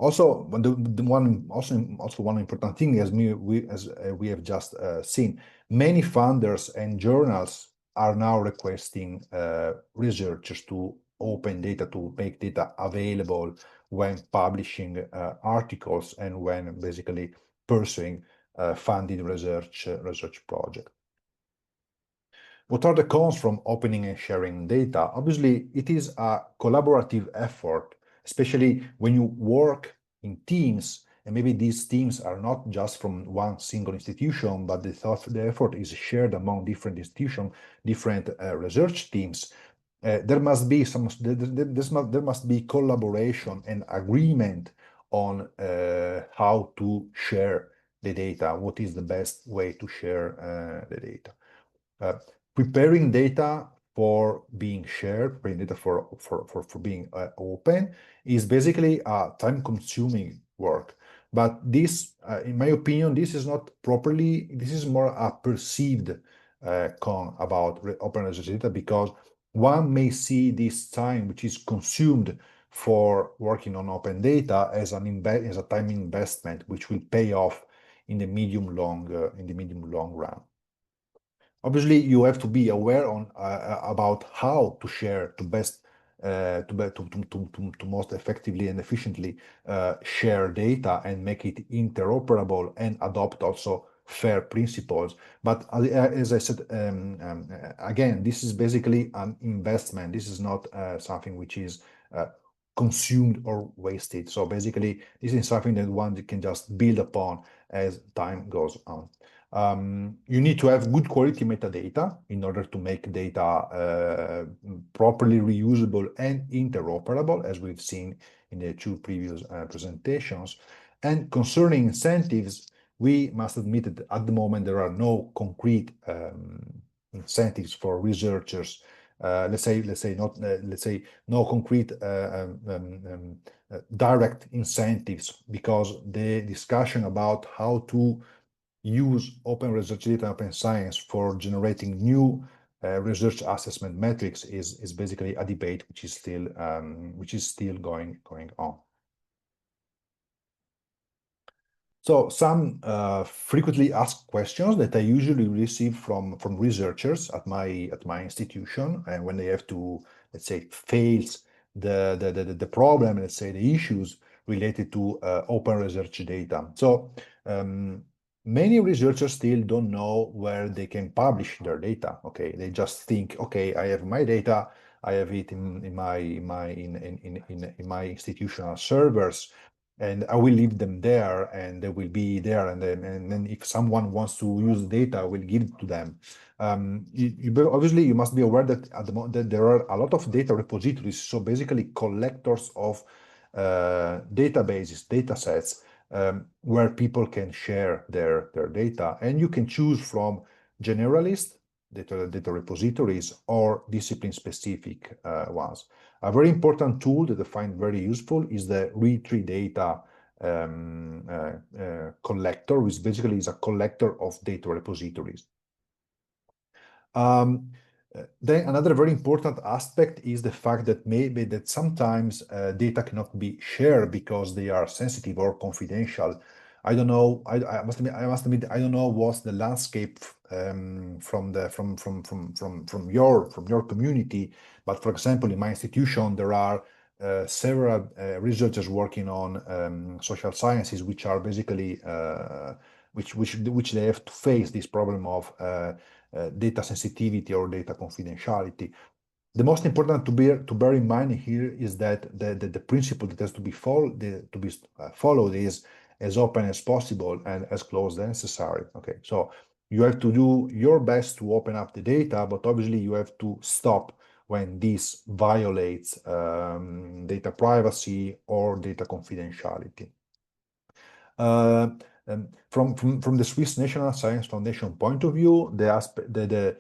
Also, one important thing, as we have just seen, many funders and journals are now requesting researchers to open data, to make data available when publishing articles and when basically pursuing funded research projects. What are the cons from opening and sharing data? Obviously, it is a collaborative effort, especially when you work in teams, and maybe these teams are not just from one single institution, but the effort is shared among different institutions, different research teams. There must be collaboration and agreement on how to share the data. What is the best way to share the data? Preparing data for being shared, preparing data for being open is basically a time-consuming work. But this, in my opinion, this is not properly, this is more a perceived con about open research data, because one may see this time which is consumed for working on open data as a time investment which will pay off in the medium long run. Obviously, you have to be aware about how to share to most effectively and efficiently share data and make it interoperable and adopt also fair principles. But as I said, again, this is basically an investment. This is not something which is consumed or wasted. So basically, this is something that one can just build upon as time goes on. You need to have good quality metadata in order to make data properly reusable and interoperable, as we've seen in the two previous presentations. And concerning incentives, we must admit that at the moment there are no concrete incentives for researchers. Let's say no concrete direct incentives, because the discussion about how to use open research data and open science for generating new research assessment metrics is basically a debate which is still going on. So some frequently asked questions that I usually receive from researchers at my institution, and when they have to, let's say, face the problem, let's say the issues related to open research data. So many researchers still don't know where they can publish their data. Okay, they just think, okay, I have my data, I have it in my institutional servers, and I will leave them there, and they will be there. And then if someone wants to use data, I will give it to them. Obviously, you must be aware that at the moment that there are a lot of data repositories, so basically collectors of databases, data sets, where people can share their data, and you can choose from generalist data repositories or discipline-specific ones. A very important tool that I find very useful is the retree data collector, which basically is a collector of data repositories. Then another very important aspect is the fact that maybe that sometimes data cannot be shared because they are sensitive or confidential. I don't know. I must admit, I don't know what's the landscape from your community. But for example, in my institution, there are several researchers working on social sciences, which are basically which they have to face this problem of data sensitivity or data confidentiality. The most important to bear in mind here is that the principle that has to be followed is as open as possible and as close as necessary. Okay, so you have to do your best to open up the data, but obviously you have to stop when this violates data privacy or data confidentiality. From the Swiss National Science Foundation point of view, the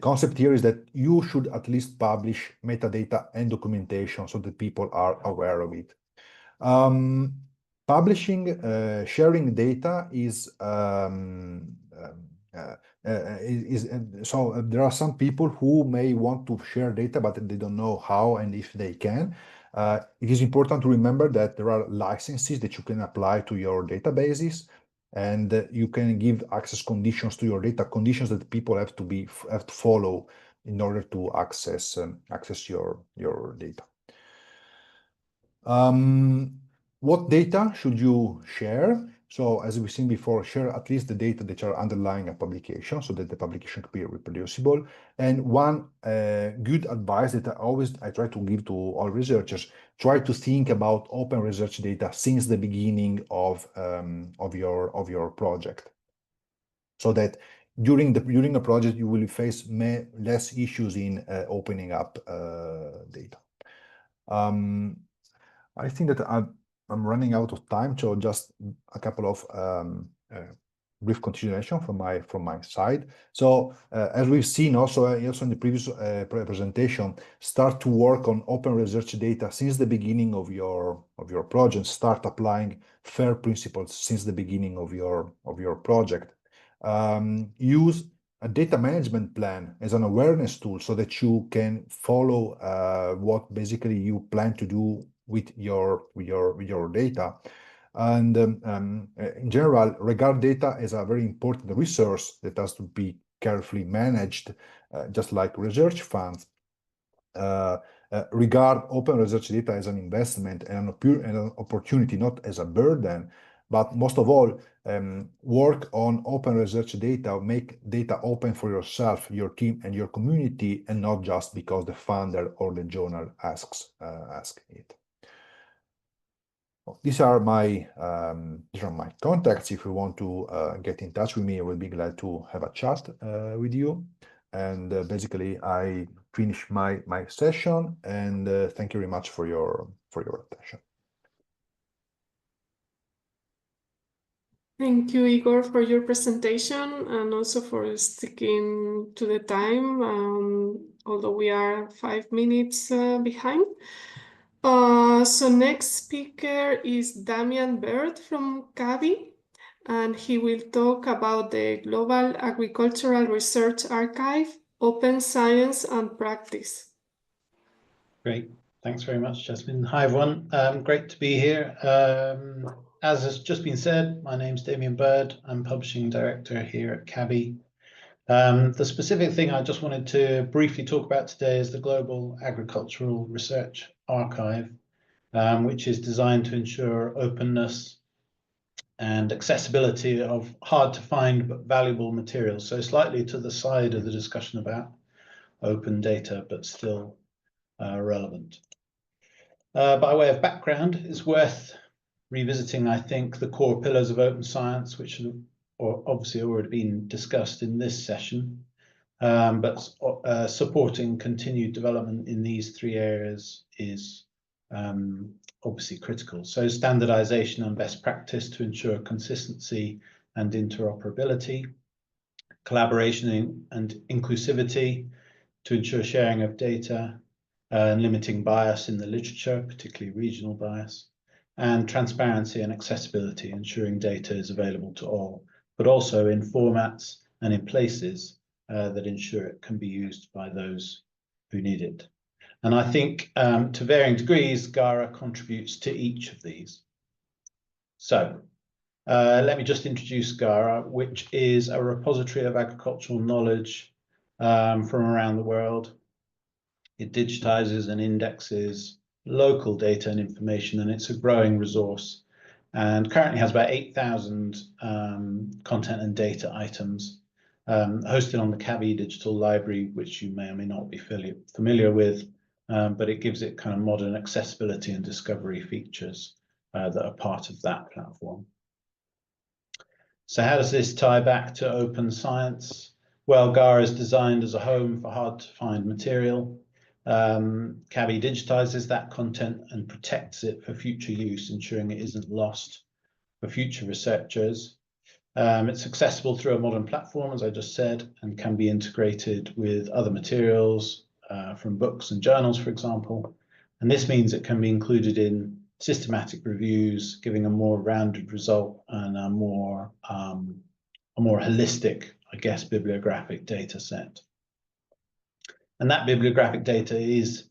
concept here is that you should at least publish metadata and documentation so that people are aware of it. Publishing, sharing data is so there are some people who may want to share data, but they don't know how and if they can. It is important to remember that there are licenses that you can apply to your databases, and you can give access conditions to your data, conditions that people have to follow in order to access your data. What data should you share? So as we've seen before, share at least the data that are underlying a publication so that the publication can be reproducible. And one good advice that I try to give to all researchers, try to think about open research data since the beginning of your project, so that during the project you will face less issues in opening up data. I think that I'm running out of time, so just a couple of brief continuation from my side. So as we've seen also in the previous presentation, start to work on open research data since the beginning of your project. Start applying FAIR principles since the beginning of your project. Use a data management plan as an awareness tool so that you can follow what basically you plan to do with your data. And in general, regard data as a very important resource that has to be carefully managed, just like research funds. Regard open research data as an investment and an opportunity, not as a burden. But most of all, work on open research data, make data open for yourself, your team, and your community, and not just because the funder or the journal asks it. These are my contacts. If you want to get in touch with me, I will be glad to have a chat with you. And basically, I finish my session, and thank you very much for your attention. Thank you, Igor, for your presentation and also for sticking to the time, although we are 5 minutes behind. So next speaker is Damian Bird from CABI, and he will talk about the Global Agricultural Research Archive, Open Science and Practice. Great. Thanks very much, Jasmine. Hi, everyone. Great to be here. As has just been said, my name's Damian Bird. I'm Publishing Director here at CABI. The specific thing I just wanted to briefly talk about today is the Global Agricultural Research Archive, which is designed to ensure openness and accessibility of hard-to-find but valuable materials. So slightly to the side of the discussion about open data, but still relevant. By way of background, it's worth revisiting, I think, the core pillars of open science, which have obviously already been discussed in this session, but supporting continued development in these three areas is obviously critical. So standardization and best practice to ensure consistency and interoperability, collaboration and inclusivity to ensure sharing of data, and limiting bias in the literature, particularly regional bias, and transparency and accessibility, ensuring data is available to all, but also in formats and in places that ensure it can be used by those who need it. And I think to varying degrees, GARA contributes to each of these. So let me just introduce GARA, which is a repository of agricultural knowledge from around the world. It digitizes and indexes local data and information, and it's a growing resource, and currently has about 8,000 content and data items hosted on the CABI digital library, which you may or may not be familiar with, but it gives it kind of modern accessibility and discovery features that are part of that platform. So how does this tie back to open science? Well, GARA is designed as a home for hard to find material. CABI digitizes that content and protects it for future use, ensuring it isn't lost for future researchers. It's accessible through a modern platform, as I just said, and can be integrated with other materials from books and journals, for example. And this means it can be included in systematic reviews, giving a more rounded result and a more holistic, I guess, bibliographic data set. And that bibliographic data is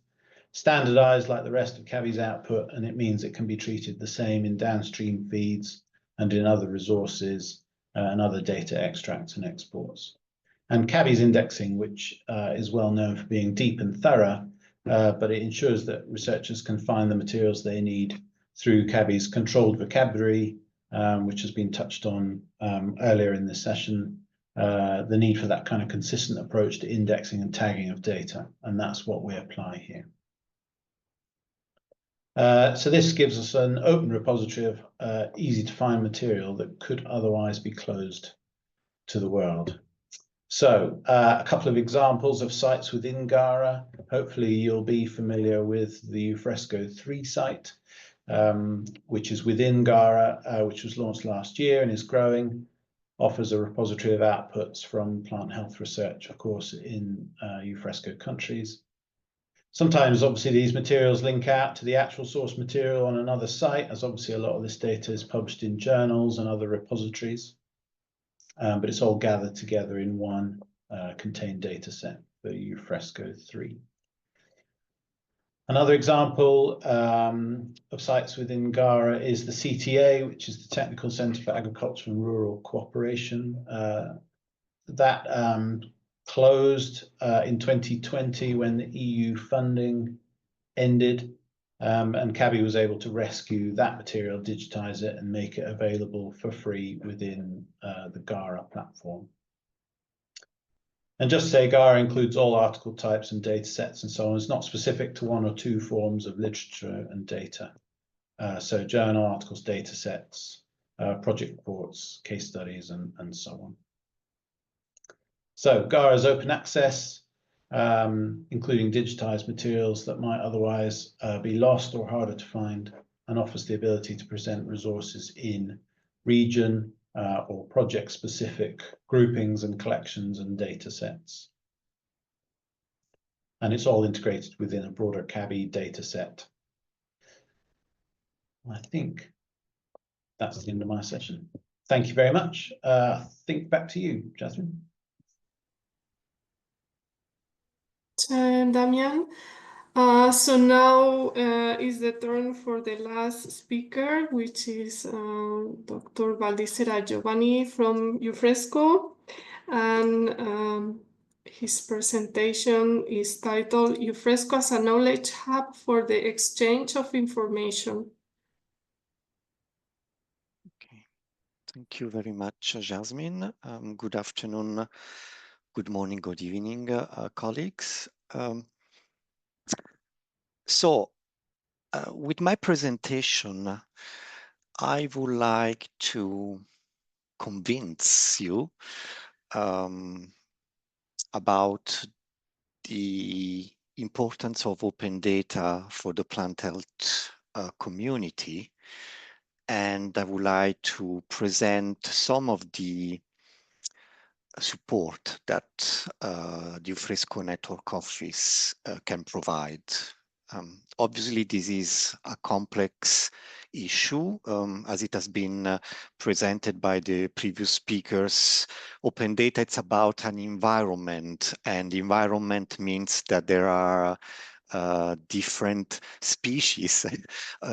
standardized like the rest of CABI's output, and it means it can be treated the same in downstream feeds and in other resources and other data extracts and exports. And CABI's indexing, which is well known for being deep and thorough, but it ensures that researchers can find the materials they need through CABI's controlled vocabulary, which has been touched on earlier in this session, the need for that kind of consistent approach to indexing and tagging of data, and that's what we apply here. So this gives us an open repository of easy to find material that could otherwise be closed to the world. So a couple of examples of sites within GARA. Hopefully you'll be familiar with the Euphresco III site, which is within GARA, which was launched last year and is growing, offers a repository of outputs from plant health research, of course, in Euphresco countries. Sometimes, obviously, these materials link out to the actual source material on another site, as obviously a lot of this data is published in journals and other repositories. But it's all gathered together in one contained data set for Euphresco III. Another example of sites within GARA is the CTA, which is the Technical Centre for Agriculture and Rural Cooperation. That closed in 2020 when the EU funding ended, and CABI was able to rescue that material, digitize it, and make it available for free within the GARA platform. And just to say, GARA includes all article types and data sets and so on. It's not specific to one or two forms of literature and data. So journal articles, data sets, project reports, case studies, and so on. So GARA is open access, including digitized materials that might otherwise be lost or harder to find, and offers the ability to present resources in region or project-specific groupings and collections and data sets. And it's all integrated within a broader CABI data set. I think that's the end of my session. Thank you very much. I think back to you, Jasmine. Damian. So now is the turn for the last speaker, which is Dr. Valdisera Giovanni from Euphresco, and his presentation is titled Euphresco as a Knowledge Hub for the Exchange of Information. Okay, thank you very much, Jasmine. Good afternoon, good morning, good evening, colleagues. With my presentation, I would like to convince you about the importance of open data for the plant health community. And I would like to present some of the support that the Euphresco Network Office can provide Obviously, this is a complex issue, as it has been presented by the previous speakers. Open data, it's about an environment, and environment means that there are different species,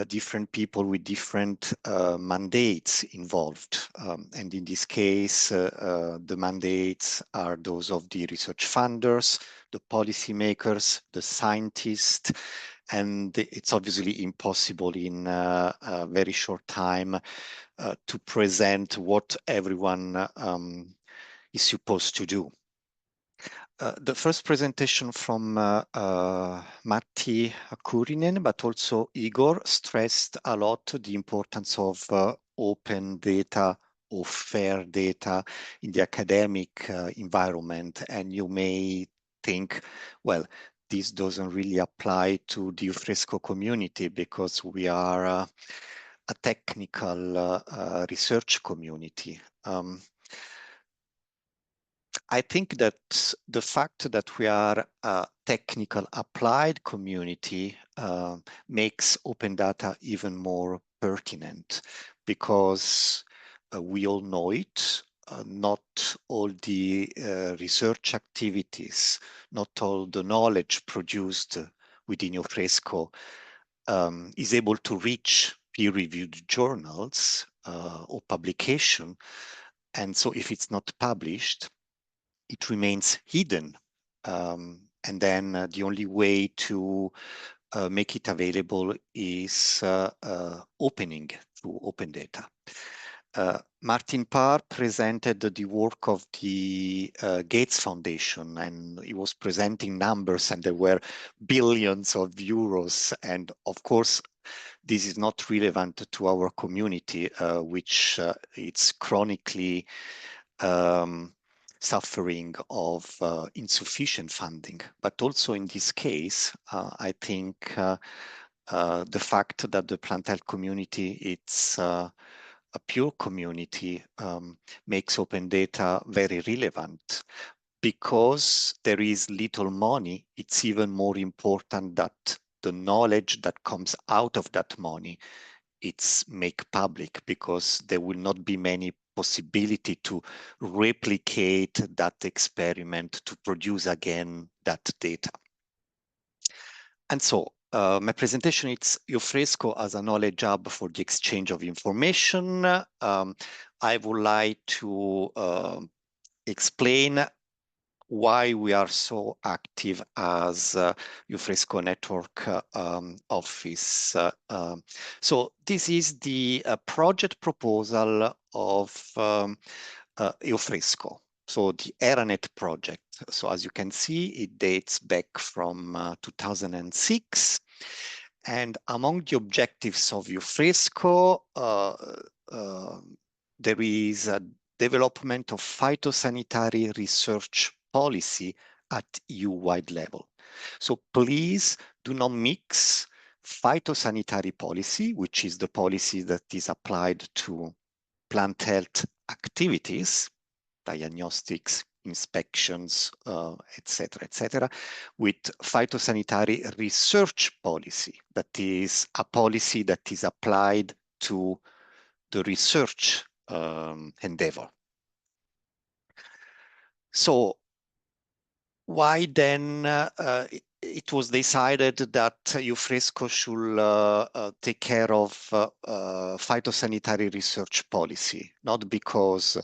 different people with different mandates involved. And in this case, the mandates are those of the research funders, the policymakers, the scientists, and it's obviously impossible in a very short time to present what everyone is supposed to do. The first presentation from Matti Kurinen, but also Igor, stressed a lot the importance of open data or fair data in the academic environment. And you may think, well, this doesn't really apply to the Euphresco community because we are a technical research community. I think that the fact that we are a technical applied community makes open data even more pertinent because we all know it. Not all the research activities, not all the knowledge produced within Euphresco is able to reach peer-reviewed journals or publication. And so if it's not published, it remains hidden. And then the only way to make it available is opening through open data. Martin Parr presented the work of the Gates Foundation, and he was presenting numbers, and there were billions of euros. And of course, this is not relevant to our community, which it's chronically suffering of insufficient funding. But also in this case, I think the fact that the plant health community, it's a pure community, makes open data very relevant. Because there is little money, it's even more important that the knowledge that comes out of that money, it's make public, because there will not be many possibility to replicate that experiment to produce again that data. And so my presentation, it's Euphresco as a knowledge hub for the exchange of information. I would like to explain why we are so active as Euphresco Network Office. So this is the project proposal of Euphresco. So the ERANET project. So as you can see, it dates back from 2006. And among the objectives of Euphresco, there is a development of phytosanitary research policy at EU-wide level. So please do not mix phytosanitary policy, which is the policy that is applied to plant health activities, diagnostics, inspections, etc., with phytosanitary research policy, that is a policy that is applied to the research endeavor. So why then it was decided that Euphresco should take care of phytosanitary research policy? Not because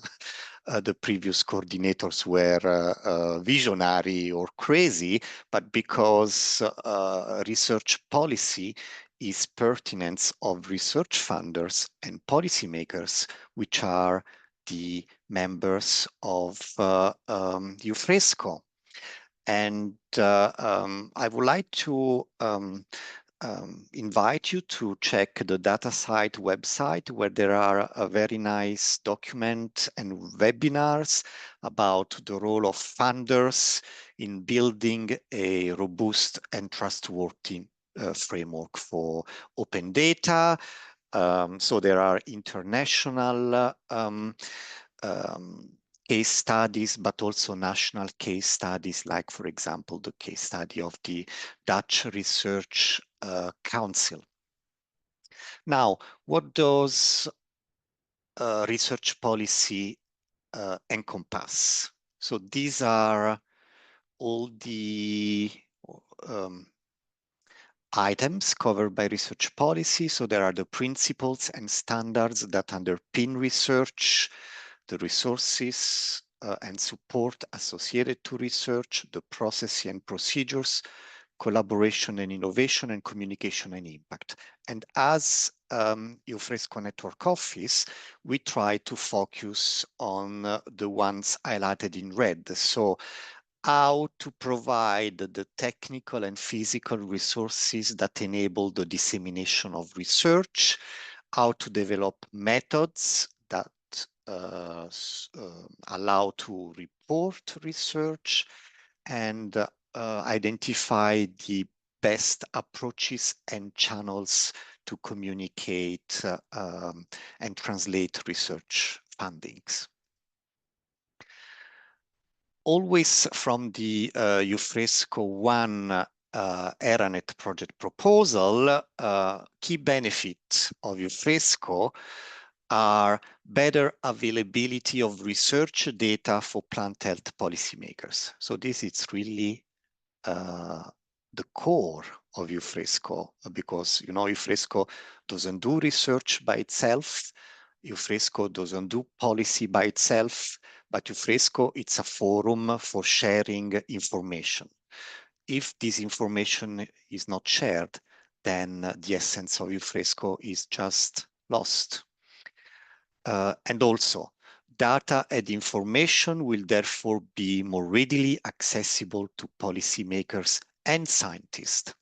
the previous coordinators were visionary or crazy, but because research policy is pertinence of research funders and policymakers, which are the members of Euphresco. And I would like to invite you to check the DataCite website, where there are a very nice document and webinars about the role of funders in building a robust and trustworthy framework for open data. So there are international case studies, but also national case studies, like, for example, the case study of the Dutch Research Council. Now, what does research policy encompass? So these are all the items covered by research policy. So there are the principles and standards that underpin research, the resources and support associated to research, the processes and procedures, collaboration and innovation, and communication and impact. And as Euphresco Network Office, we try to focus on the ones highlighted in red. So how to provide the technical and physical resources that enable the dissemination of research, how to develop methods that allow to report research, and identify the best approaches and channels to communicate and translate research fundings. Always from the Euphresco I ERANET project proposal, key benefits of Euphresco are better availability of research data for plant health policymakers. So this is really the core of Euphresco, because, you know, Euphresco doesn't do research by itself. Euphresco doesn't do policy by itself, but Euphresco, it's a forum for sharing information. If this information is not shared, then the essence of Euphresco is just lost. And also, data and information will therefore be more readily accessible to policymakers and scientists.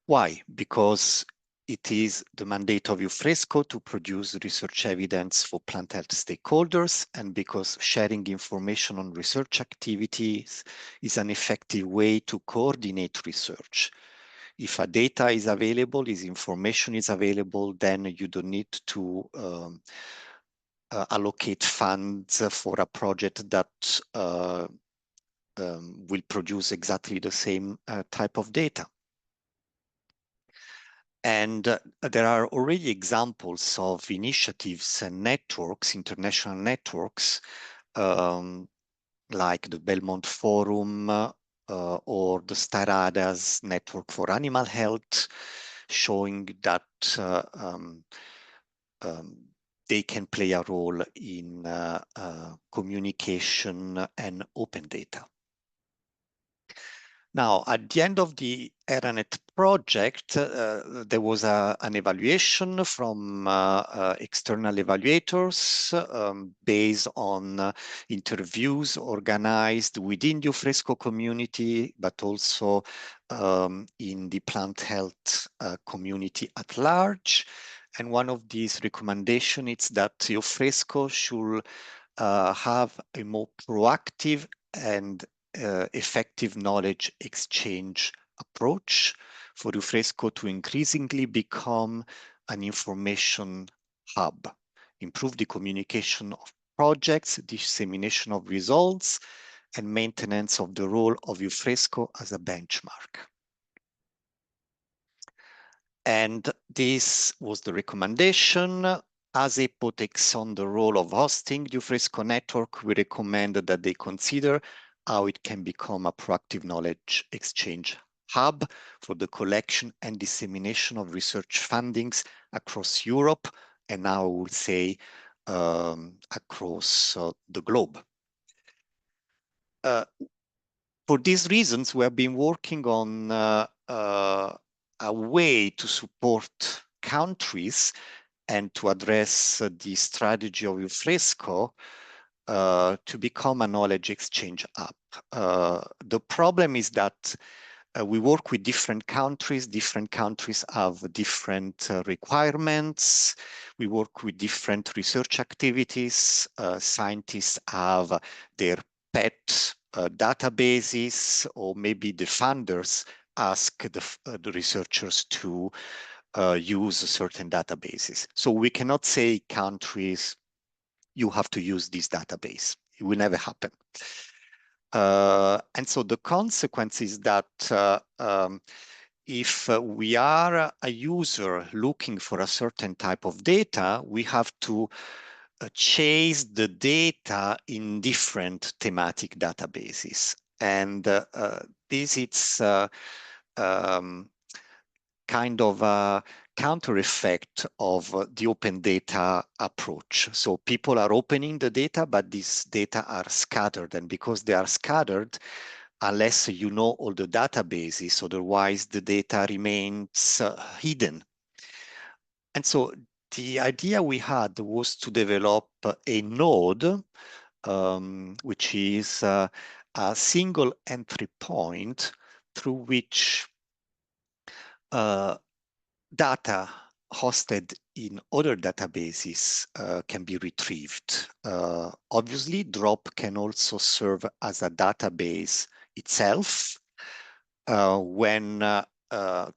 Why? Because it is the mandate of Euphresco to produce research evidence for plant health stakeholders, and because sharing information on research activities is an effective way to coordinate research. If a data is available, if information is available, then you don't need to allocate funds for a project that will produce exactly the same type of data. And there are already examples of initiatives and networks, international networks, like the Belmont Forum or the Starada's Network for Animal Health, showing that they can play a role in communication and open data. Now, at the end of the ERANET project, there was an evaluation from external evaluators based on interviews organized within the Euphresco community, but also in the plant health community at large. And one of these recommendations is that Euphresco should have a more proactive and effective knowledge exchange approach for Euphresco to increasingly become an information hub, improve the communication of projects, dissemination of results, and maintenance of the role of Euphresco as a benchmark. And this was the recommendation. As EPO takes on the role of hosting the Euphresco network, we recommend that they consider how it can become a proactive knowledge exchange hub for the collection and dissemination of research fundings across Europe, and now I would say across the globe. For these reasons, we have been working on a way to support countries and to address the strategy of Euphresco to become a knowledge exchange hub. The problem is that we work with different countries. Different countries have different requirements. We work with different research activities. Scientists have their pet databases, or maybe the funders ask the researchers to use certain databases. So we cannot say countries you have to use this database. It will never happen. And so the consequence is that if we are a user looking for a certain type of data, we have to chase the data in different thematic databases. And this is kind of a counter effect of the open data approach. So people are opening the data, but these data are scattered. And because they are scattered, unless you know all the databases, otherwise the data remains hidden. And so the idea we had was to develop a node, which is a single entry point through which data hosted in other databases can be retrieved. Obviously, Drop can also serve as a database itself when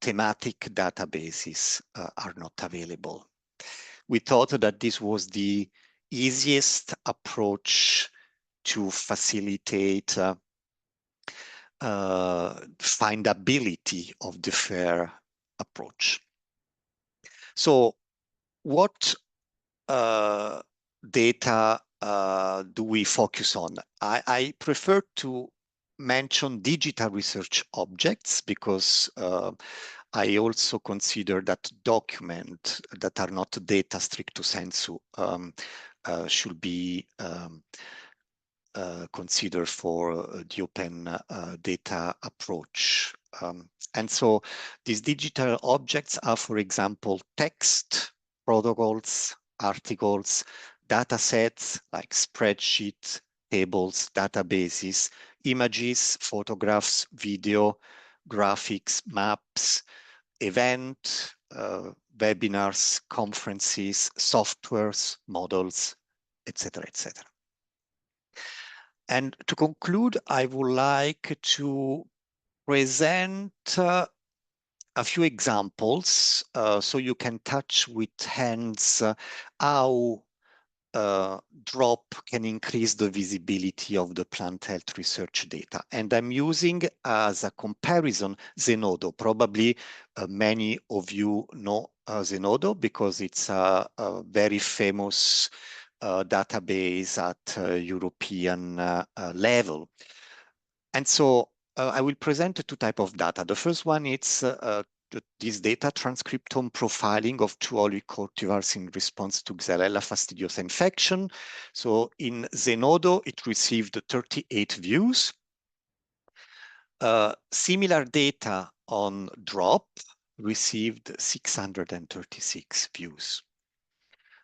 thematic databases are not available. We thought that this was the easiest approach to facilitate findability of the FAIR approach. So what data do we focus on? I prefer to mention digital research objects because I also consider that documents that are not data stricto sensu should be considered for the open data approach. And so these digital objects are, for example, text, protocols, articles, data sets like spreadsheets, tables, databases, images, photographs, video, graphics, maps, event, webinars, conferences, softwares, models, etc., etc. And to conclude, I would like to present a few examples so you can touch with hands how Drop can increase the visibility of the plant health research data. And I'm using as a comparison Zenodo. Probably many of you know Zenodo because it's a very famous database at European level. And so I will present two types of data. The first one is this data transcriptome profiling of 2 olive cultivars in response to Xylella fastidiosa infection. So in Zenodo, it received 38 views. Similar data on Drop received 636 views.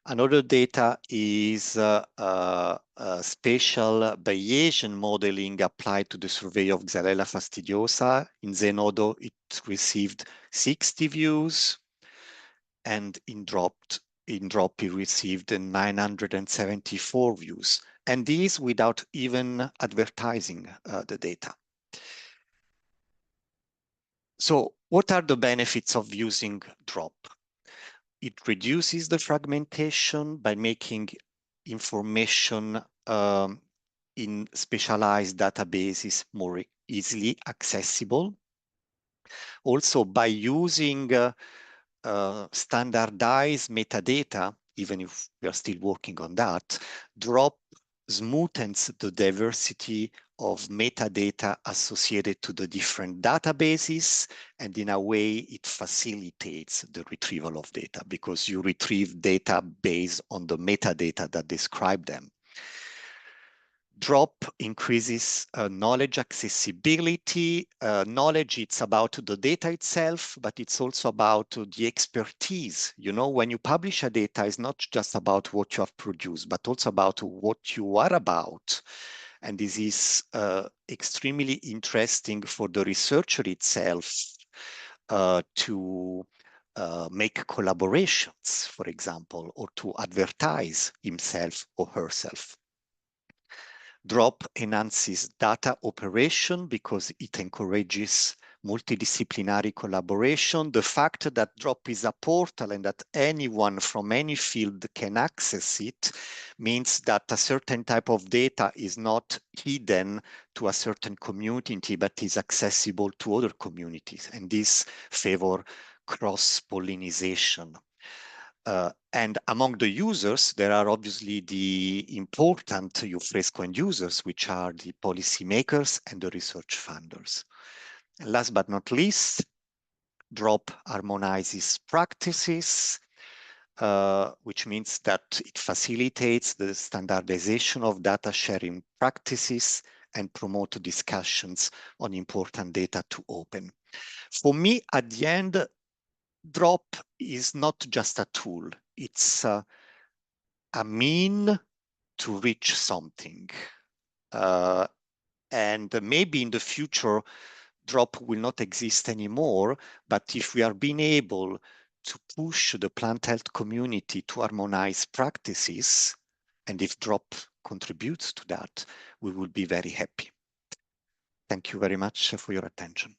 Another data is spatial Bayesian modeling applied to the survey of Xylella fastidiosa. In Zenodo, it received 60 views, and in Drop, it received 974 views, and these without even advertising the data. So what are the benefits of using Drop? It reduces the fragmentation by making information in specialized databases more easily accessible. Also, by using standardized metadata, even if we are still working on that, Drop smoothens the diversity of metadata associated to the different databases, and in a way it facilitates the retrieval of data because you retrieve data based on the metadata that describe them. Drop increases knowledge accessibility. Knowledge, it's about the data itself, but it's also about the expertise. You know, when you publish a data, it's not just about what you have produced, but also about what you are about. And this is extremely interesting for the researcher itself to make collaborations, for example, or to advertise himself or herself. Drop enhances data operation because it encourages multidisciplinary collaboration. The fact that DROP is a portal and that anyone from any field can access it means that a certain type of data is not hidden to a certain community, but is accessible to other communities. And this favors cross-pollination. And among the users, there are obviously the important Euphresco end users, which are the policymakers and the research funders. And last but not least, DROP harmonizes practices, which means that it facilitates the standardization of data sharing practices and promote discussions on important data to open. For me, at the end, DROP is not just a tool, it's a mean to reach something. And maybe in the future, DROP will not exist anymore, but if we are being able to push the plant health community to harmonize practices, and if DROP contributes to that, we will be very happy. Thank you very much for your attention.